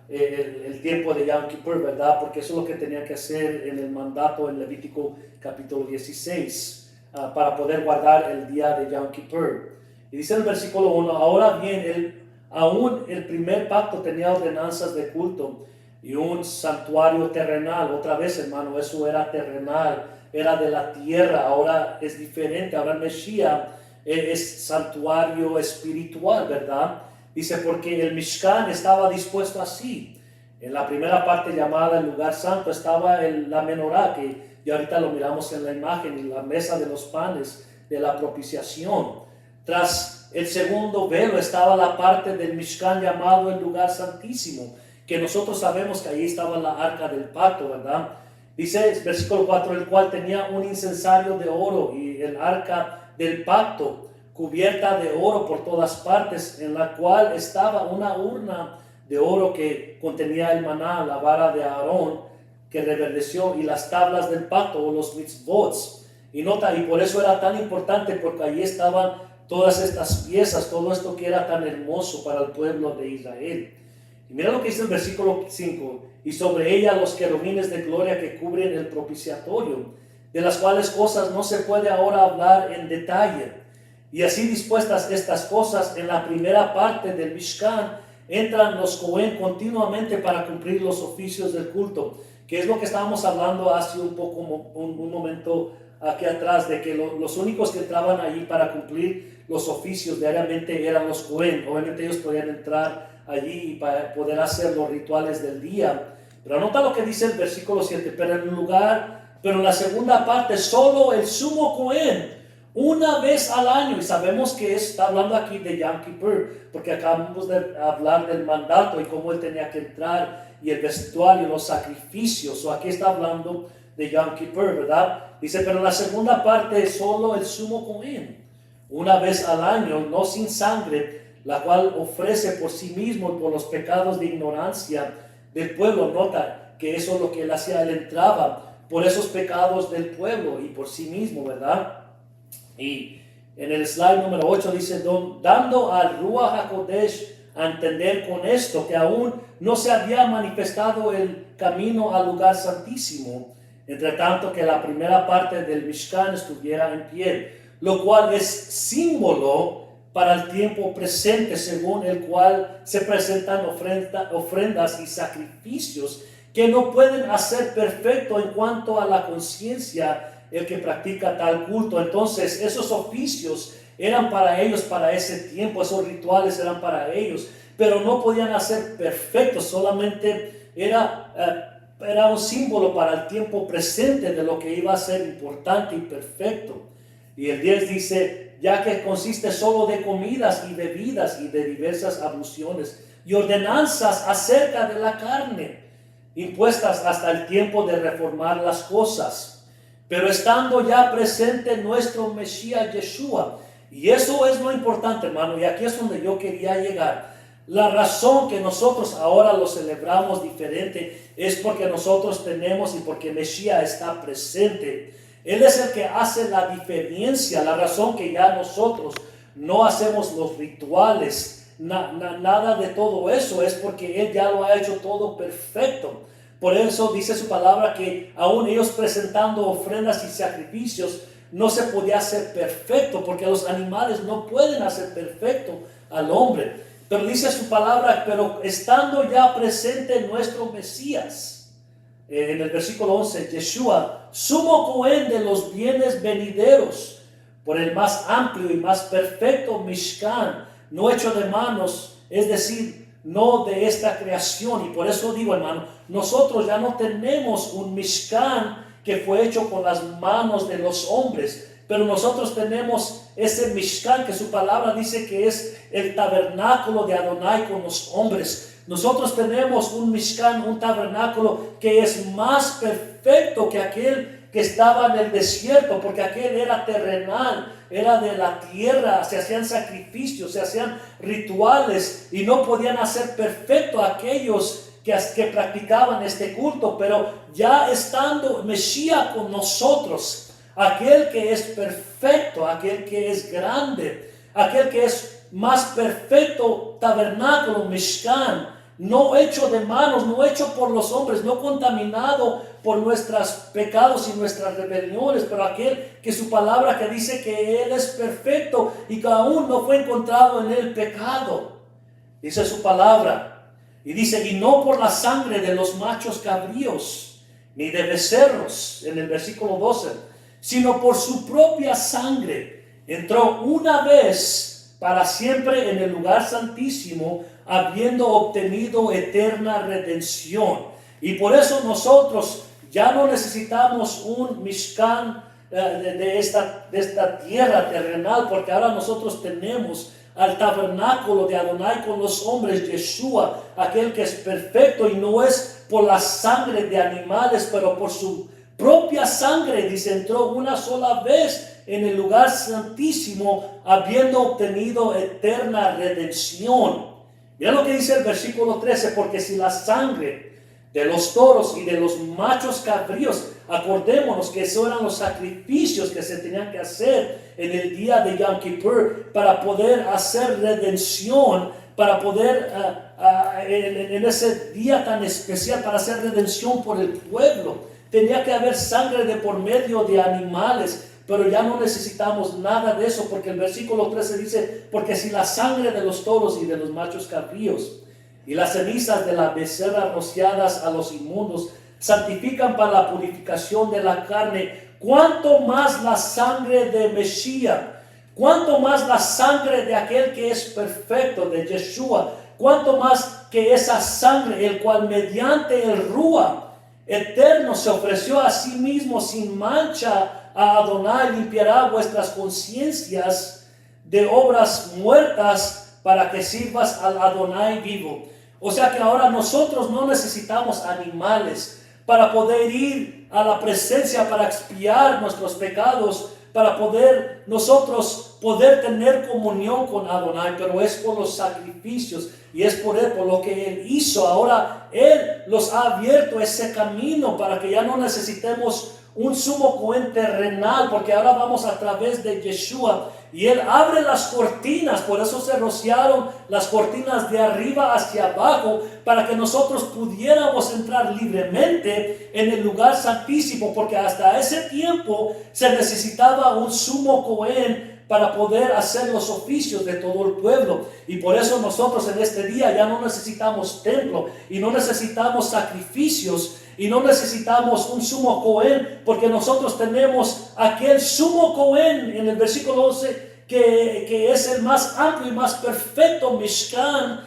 el tiempo de Yom Kippur, ¿verdad? Porque eso es lo que tenía que hacer en el mandato en Levítico capítulo 16 para poder guardar el día de Yom Kippur. Y dice el versículo 1, ahora bien, aún el primer pacto tenía ordenanzas de culto y un santuario terrenal. Otra vez, hermano, eso era terrenal, era de la tierra. Ahora es diferente, ahora el Mesías es santuario espiritual, ¿verdad? Dice, porque el Mishkan estaba dispuesto así. En la primera parte llamada el lugar santo estaba la menorá, que ya ahorita lo miramos en la imagen, y la mesa de los panes de la propiciación. Tras el segundo velo estaba la parte del Mishkan llamado el lugar santísimo, que nosotros sabemos que ahí estaba la arca del pacto, ¿verdad? Dice versículo 4, el cual tenía un incensario de oro y el arca del pacto cubierta de oro por todas partes, en la cual estaba una urna de oro que contenía el maná, la vara de Aarón que reverdeció, y las tablas del pacto o los mitzvot. Y nota, y por eso era tan importante, porque allí estaban todas estas piezas, todo esto que era tan hermoso para el pueblo de Israel. Y mira lo que dice el versículo 5, y sobre ella los querubines de gloria que cubren el propiciatorio, de las cuales cosas no se puede ahora hablar en detalle. Y así dispuestas estas cosas, en la primera parte del Mishkan entran los Cohen continuamente para cumplir los oficios del culto, que es lo que estábamos hablando hace un momento aquí atrás, de que los únicos que entraban allí para cumplir los oficios diariamente eran los Cohen. Obviamente ellos podían entrar allí para poder hacer los rituales del día. Pero nota lo que dice el versículo 7, pero en la segunda parte solo el sumo Cohen, una vez al año, y sabemos que está hablando aquí de Yom Kippur, porque acabamos de hablar del mandato y cómo él tenía que entrar, y el vestuario, los sacrificios. O aquí está hablando de Yom Kippur, ¿verdad? Dice, pero en la segunda parte solo el sumo Cohen, una vez al año, no sin sangre, la cual ofrece por sí mismo y por los pecados de ignorancia del pueblo. Nota que eso es lo que él hacía, él entraba por esos pecados del pueblo y por sí mismo, ¿verdad? Y en el slide número 8 dice, dando al Ruach HaKodesh a entender con esto que aún no se había manifestado el camino al lugar santísimo, entre tanto que la primera parte del Mishkan estuviera en pie, lo cual es símbolo para el tiempo presente, según el cual se presentan ofrendas y sacrificios que no pueden hacer perfecto en cuanto a la conciencia el que practica tal culto. Entonces esos oficios eran para ellos, para ese tiempo, esos rituales eran para ellos, pero no podían hacer perfectos, solamente era un símbolo para el tiempo presente de lo que iba a ser importante y perfecto. Y el 10 dice, ya que consiste solo de comidas y bebidas y de diversas abluciones y ordenanzas acerca de la carne, impuestas hasta el tiempo de reformar las cosas. Pero estando ya presente nuestro Mesías Yeshua, y eso es lo importante, hermano, y aquí es donde yo quería llegar. La razón que nosotros ahora lo celebramos diferente es porque nosotros tenemos y porque Mesías está presente. Él es el que hace la diferencia. La razón que ya nosotros no hacemos los rituales, nada de todo eso, es porque Él ya lo ha hecho todo perfecto. Por eso dice su palabra que aún ellos presentando ofrendas y sacrificios no se podía hacer perfecto, porque los animales no pueden hacer perfecto al hombre. Pero dice su palabra, pero estando ya presente nuestro Mesías, en el versículo 11, Yeshua, sumo Cohen de los bienes venideros, por el más amplio y más perfecto Mishkan, no hecho de manos, es decir, no de esta creación. Y por eso digo, hermano, nosotros ya no tenemos un Mishkan que fue hecho con las manos de los hombres, pero nosotros tenemos ese Mishkan que su palabra dice que es el tabernáculo de Adonai con los hombres. Nosotros tenemos un Mishkan, un tabernáculo que es más perfecto que aquel que estaba en el desierto, porque aquel era terrenal, era de la tierra, se hacían sacrificios, se hacían rituales y no podían hacer perfecto a aquellos que practicaban este culto. Pero ya estando Mesías con nosotros, aquel que es perfecto, aquel que es grande, aquel que es más perfecto tabernáculo, Mishkan, no hecho de manos, no hecho por los hombres, no contaminado por nuestros pecados y nuestras rebeliones, pero aquel que su palabra que dice que Él es perfecto y que aún no fue encontrado en Él pecado. Dice su palabra. Y dice, y no por la sangre de los machos cabríos, ni de becerros, en el versículo 12, sino por su propia sangre. Entró una vez para siempre en el lugar santísimo, habiendo obtenido eterna redención. Y por eso nosotros ya no necesitamos un Mishkan de esta tierra terrenal, porque ahora nosotros tenemos al tabernáculo de Adonai con los hombres, Yeshua, aquel que es perfecto y no es por la sangre de animales, pero por su propia sangre, dice, entró una sola vez en el lugar santísimo, habiendo obtenido eterna redención. Mira lo que dice el versículo 13, porque si la sangre de los toros y de los machos cabríos, acordémonos que esos eran los sacrificios que se tenían que hacer en el día de Yom Kippur para poder hacer redención, para poder en ese día tan especial, para hacer redención por el pueblo. Tenía que haber sangre de por medio de animales, pero ya no necesitamos nada de eso, porque el versículo 13 dice, porque si la sangre de los toros y de los machos cabríos y las cenizas de la becerra rociadas a los inmundos santifican para la purificación de la carne, cuánto más la sangre de Mesías, cuánto más la sangre de aquel que es perfecto, de Yeshua, cuánto más que esa sangre, el cual mediante el Ruach eterno se ofreció a sí mismo sin mancha a Adonai, limpiará vuestras conciencias de obras muertas para que sirvas al Adonai vivo. O sea que ahora nosotros no necesitamos animales para poder ir a la presencia, para expiar nuestros pecados, para poder nosotros poder tener comunión con Adonai, pero es por los sacrificios y es por Él, por lo que Él hizo. Ahora Él nos ha abierto ese camino para que ya no necesitemos un sumo cohen terrenal, porque ahora vamos a través de Yeshua y Él abre las cortinas. Por eso se rociaron las cortinas de arriba hacia abajo, para que nosotros pudiéramos entrar libremente en el lugar santísimo, porque hasta ese tiempo se necesitaba un sumo cohen para poder hacer los oficios de todo el pueblo. Y por eso nosotros en este día ya no necesitamos templo y no necesitamos sacrificios y no necesitamos un sumo cohen, porque nosotros tenemos aquel sumo cohen en el versículo 11 que es el más amplio y más perfecto Mishkan,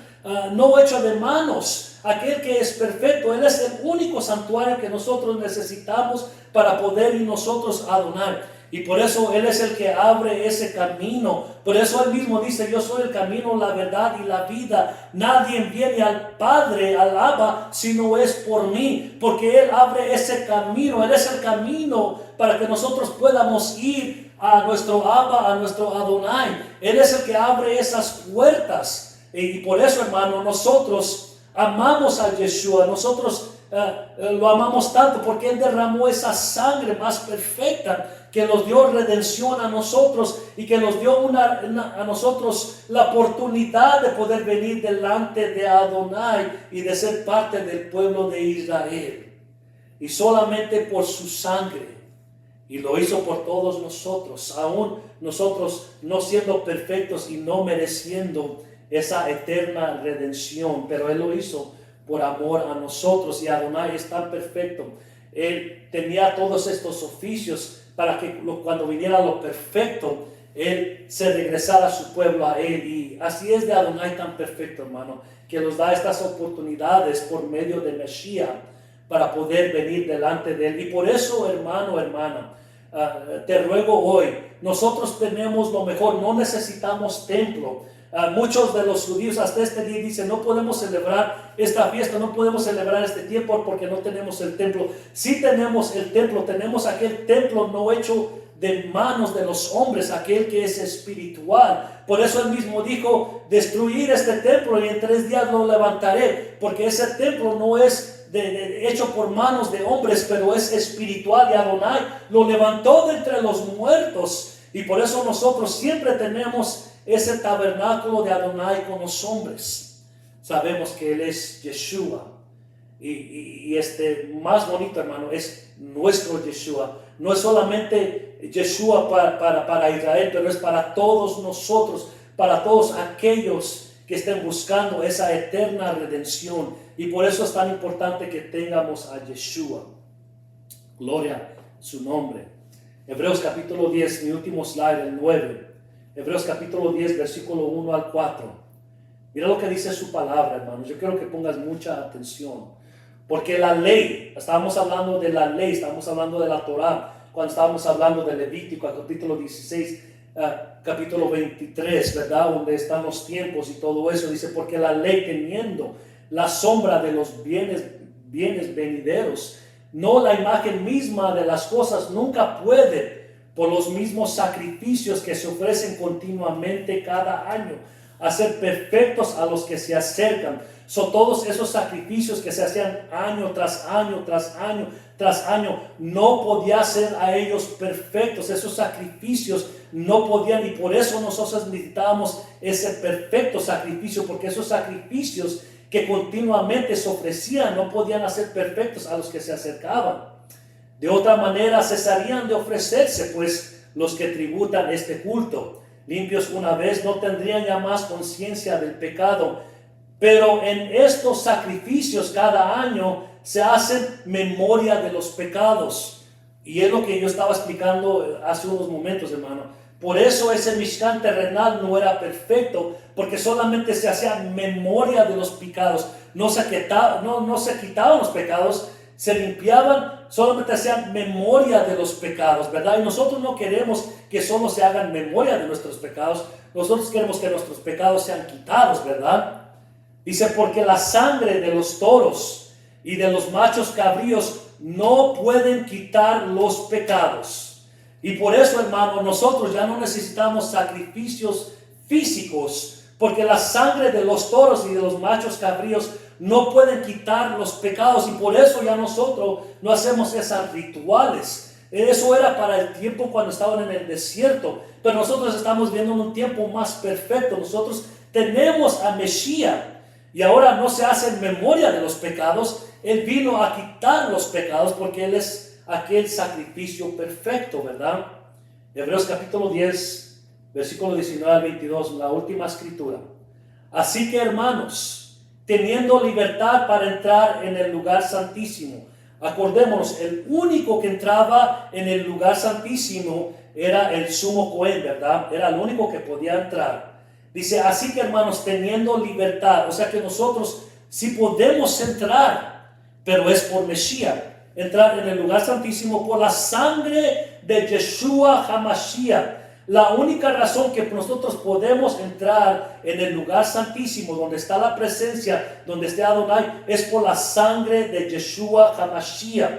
no hecho de manos, aquel que es perfecto. Él es el único santuario que nosotros necesitamos para poder ir nosotros a adorar. Y por eso Él es el que abre ese camino. Por eso Él mismo dice, yo soy el camino, la verdad y la vida. Nadie viene al Padre, al Abba, si no es por mí. Porque Él abre ese camino. Él es el camino para que nosotros podamos ir a nuestro Abba, a nuestro Adonai. Él es el que abre esas puertas. Y por eso, hermano, nosotros amamos a Yeshua. Nosotros lo amamos tanto porque Él derramó esa sangre más perfecta, que nos dio redención a nosotros y que nos dio a nosotros la oportunidad de poder venir delante de Adonai y de ser parte del pueblo de Israel. Y solamente por su sangre, y lo hizo por todos nosotros, aún nosotros no siendo perfectos y no mereciendo esa eterna redención, pero Él lo hizo por amor a nosotros. Y Adonai es tan perfecto. Él tenía todos estos oficios para que cuando viniera lo perfecto, Él se regresara a su pueblo, a Él. Y así es de Adonai tan perfecto, hermano, que nos da estas oportunidades por medio de Mesías para poder venir delante de Él. Y por eso, hermano, hermana, te ruego hoy, nosotros tenemos lo mejor, no necesitamos templo. Muchos de los judíos hasta este día dicen, no podemos celebrar esta fiesta, no podemos celebrar este tiempo porque no tenemos el templo. Sí tenemos el templo, tenemos aquel templo no hecho de manos de los hombres, aquel que es espiritual. Por eso Él mismo dijo, destruir este templo y en 3 días lo levantaré, porque ese templo no es hecho por manos de hombres, pero es espiritual, y Adonai lo levantó de entre los muertos. Y por eso nosotros siempre tenemos ese tabernáculo de Adonai con los hombres. sabemos que Él es Yeshua. Y más bonito, hermano, es nuestro Yeshua. No es solamente Yeshua para Israel, pero es para todos nosotros, para todos aquellos que estén buscando esa eterna redención. Y por eso es tan importante que tengamos a Yeshua. Gloria a su nombre. Hebreos capítulo 10, mi último slide, el 9. Hebreos capítulo 10, versículo 1 al 4. Mira lo que dice su palabra, hermanos. Yo quiero que pongas mucha atención. Porque la ley, estábamos hablando de la ley, estábamos hablando de la Torá, cuando estábamos hablando de Levítico, capítulo 16, capítulo 23, ¿verdad? Donde están los tiempos y todo eso. Dice, porque la ley, teniendo la sombra de los bienes venideros, no la imagen misma de las cosas, nunca puede, por los mismos sacrificios que se ofrecen continuamente cada año, hacer perfectos a los que se acercan. Son todos esos sacrificios que se hacían año tras año, tras año, tras año. No podía hacer a ellos perfectos. Esos sacrificios no podían, y por eso nosotros necesitábamos ese perfecto sacrificio, porque esos sacrificios que continuamente se ofrecían no podían hacer perfectos a los que se acercaban. De otra manera cesarían de ofrecerse, pues los que tributan este culto, limpios una vez, no tendrían ya más conciencia del pecado. Pero en estos sacrificios cada año se hace memoria de los pecados. Y es lo que yo estaba explicando hace unos momentos, hermano. Por eso ese Mishkan terrenal no era perfecto, porque solamente se hacía memoria de los pecados. No se quitaban los pecados, se limpiaban, solamente hacían memoria de los pecados, ¿verdad? Y nosotros no queremos que solo se hagan memoria de nuestros pecados. Nosotros queremos que nuestros pecados sean quitados, ¿verdad? Dice, porque la sangre de los toros y de los machos cabríos no pueden quitar los pecados. Y por eso, hermano, nosotros ya no necesitamos sacrificios físicos, porque la sangre de los toros y de los machos cabríos no pueden quitar los pecados. Y por eso ya nosotros no hacemos esas rituales. Eso era para el tiempo cuando estaban en el desierto. Pero nosotros estamos viendo un tiempo más perfecto. Nosotros tenemos a Mesías. Y ahora no se hace en memoria de los pecados. Él vino a quitar los pecados porque Él es aquel sacrificio perfecto, ¿verdad? Hebreos capítulo 10, versículo 19 al 22, la última escritura. Así que, hermanos, teniendo libertad para entrar en el lugar santísimo. Acordémonos, el único que entraba en el lugar santísimo era el sumo Cohen, ¿verdad? Era el único que podía entrar. Dice, así que, hermanos, teniendo libertad, o sea que nosotros sí podemos entrar, pero es por Mesías, entrar en el lugar santísimo por la sangre de Yeshua HaMashiach. La única razón que nosotros podemos entrar en el lugar santísimo, donde está la presencia, donde está Adonai, es por la sangre de Yeshua HaMashiach,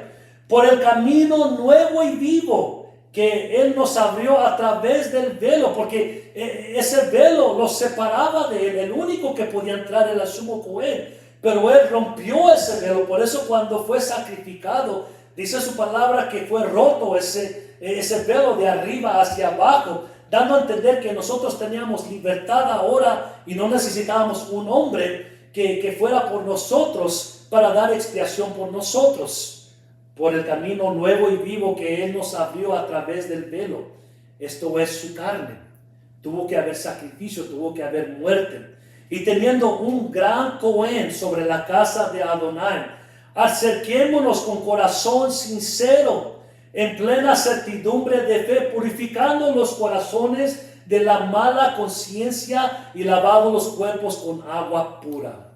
por el camino nuevo y vivo que Él nos abrió a través del velo, porque ese velo los separaba de Él. El único que podía entrar era el sumo Cohen, pero Él rompió ese velo. Por eso cuando fue sacrificado, dice su palabra que fue roto ese velo de arriba hacia abajo, dando a entender que nosotros teníamos libertad ahora y no necesitábamos un hombre que fuera por nosotros para dar expiación por nosotros. Por el camino nuevo y vivo que Él nos abrió a través del velo. Esto es su carne. Tuvo que haber sacrificio, tuvo que haber muerte. Y teniendo un gran Cohen sobre la casa de Adonai, acerquémonos con corazón sincero, en plena certidumbre de fe, purificando los corazones de la mala conciencia y lavando los cuerpos con agua pura.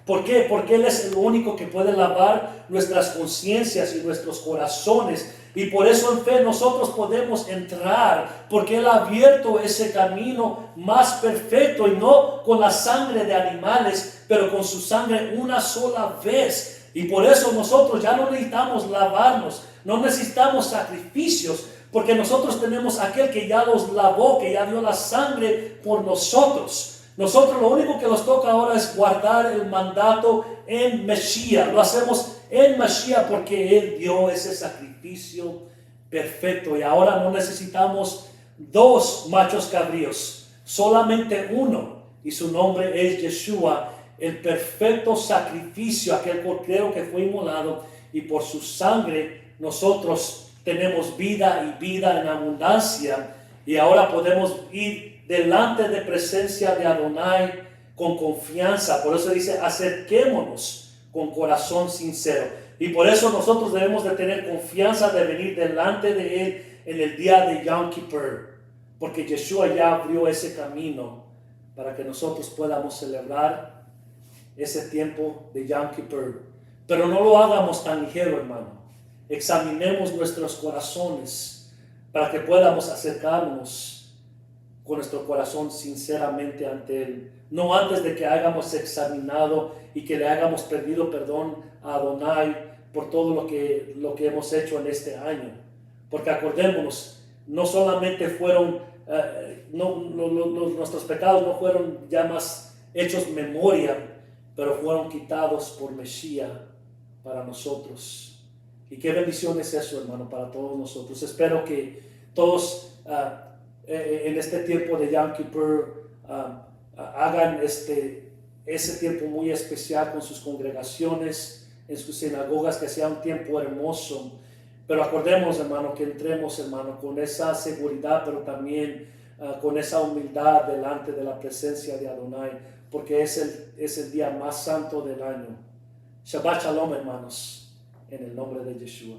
¿Por qué? Porque Él es el único que puede lavar nuestras conciencias y nuestros corazones. Y por eso en fe nosotros podemos entrar, porque Él ha abierto ese camino más perfecto, y no con la sangre de animales, pero con su sangre una sola vez. Y por eso nosotros ya no necesitamos lavarnos, no necesitamos sacrificios, porque nosotros tenemos aquel que ya los lavó, que ya dio la sangre por nosotros. Nosotros lo único que nos toca ahora es guardar el mandato en Mesías. Lo hacemos en Mesías porque Él dio ese sacrificio perfecto. Y ahora no necesitamos dos machos cabríos, solamente uno. Y su nombre es Yeshua, el perfecto sacrificio, aquel cordero que fue inmolado, y por su sangre nosotros tenemos vida y vida en abundancia, y ahora podemos ir delante de presencia de Adonai con confianza. Por eso dice, acerquémonos con corazón sincero. Y por eso nosotros debemos de tener confianza de venir delante de Él en el día de Yom Kippur, porque Yeshua ya abrió ese camino para que nosotros podamos celebrar ese tiempo de Yom Kippur. Pero no lo hagamos tan ligero, hermano. Examinemos nuestros corazones para que podamos acercarnos con nuestro corazón sinceramente ante Él. No antes de que hayamos examinado y que le hayamos pedido perdón a Adonai por todo lo que hemos hecho en este año. Porque acordémonos, no solamente fueron, nuestros pecados no fueron ya más hechos memoria, pero fueron quitados por Mesías para nosotros. Y qué bendición es eso, hermano, para todos nosotros. Espero que todos en este tiempo de Yom Kippur hagan ese tiempo muy especial con sus congregaciones, en sus sinagogas, que sea un tiempo hermoso. Pero acordemos, hermano, que entremos, hermano, con esa seguridad, pero también con esa humildad delante de la presencia de Adonai, porque es el día más santo del año. Shabbat Shalom, hermanos, en el nombre de Yeshua.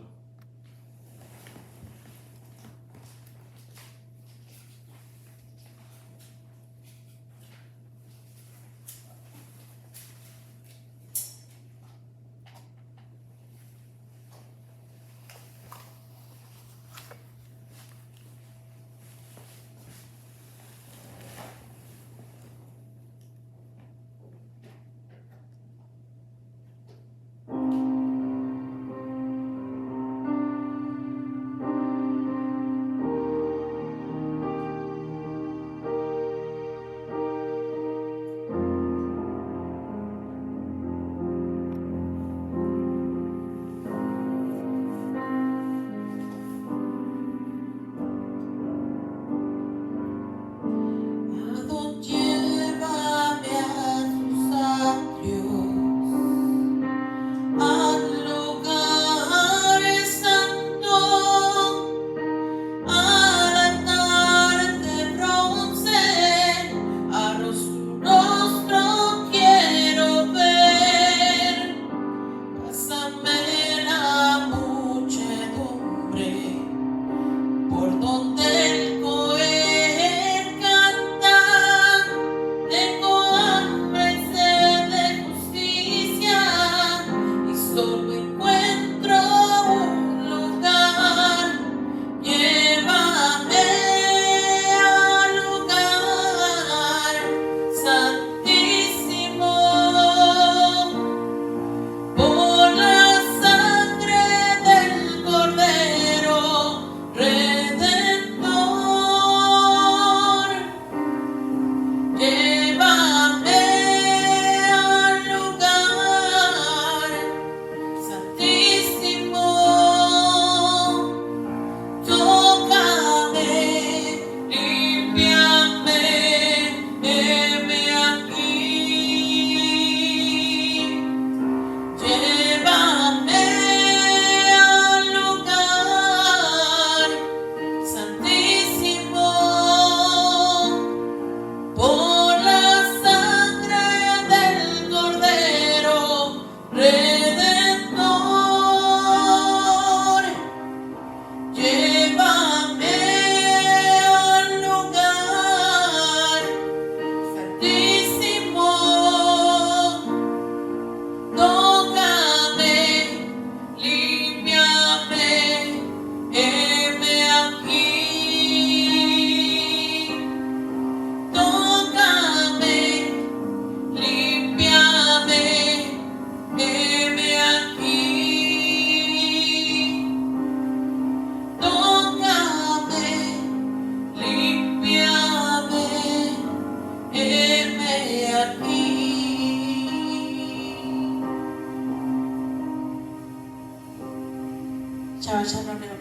Shabbat Shalom.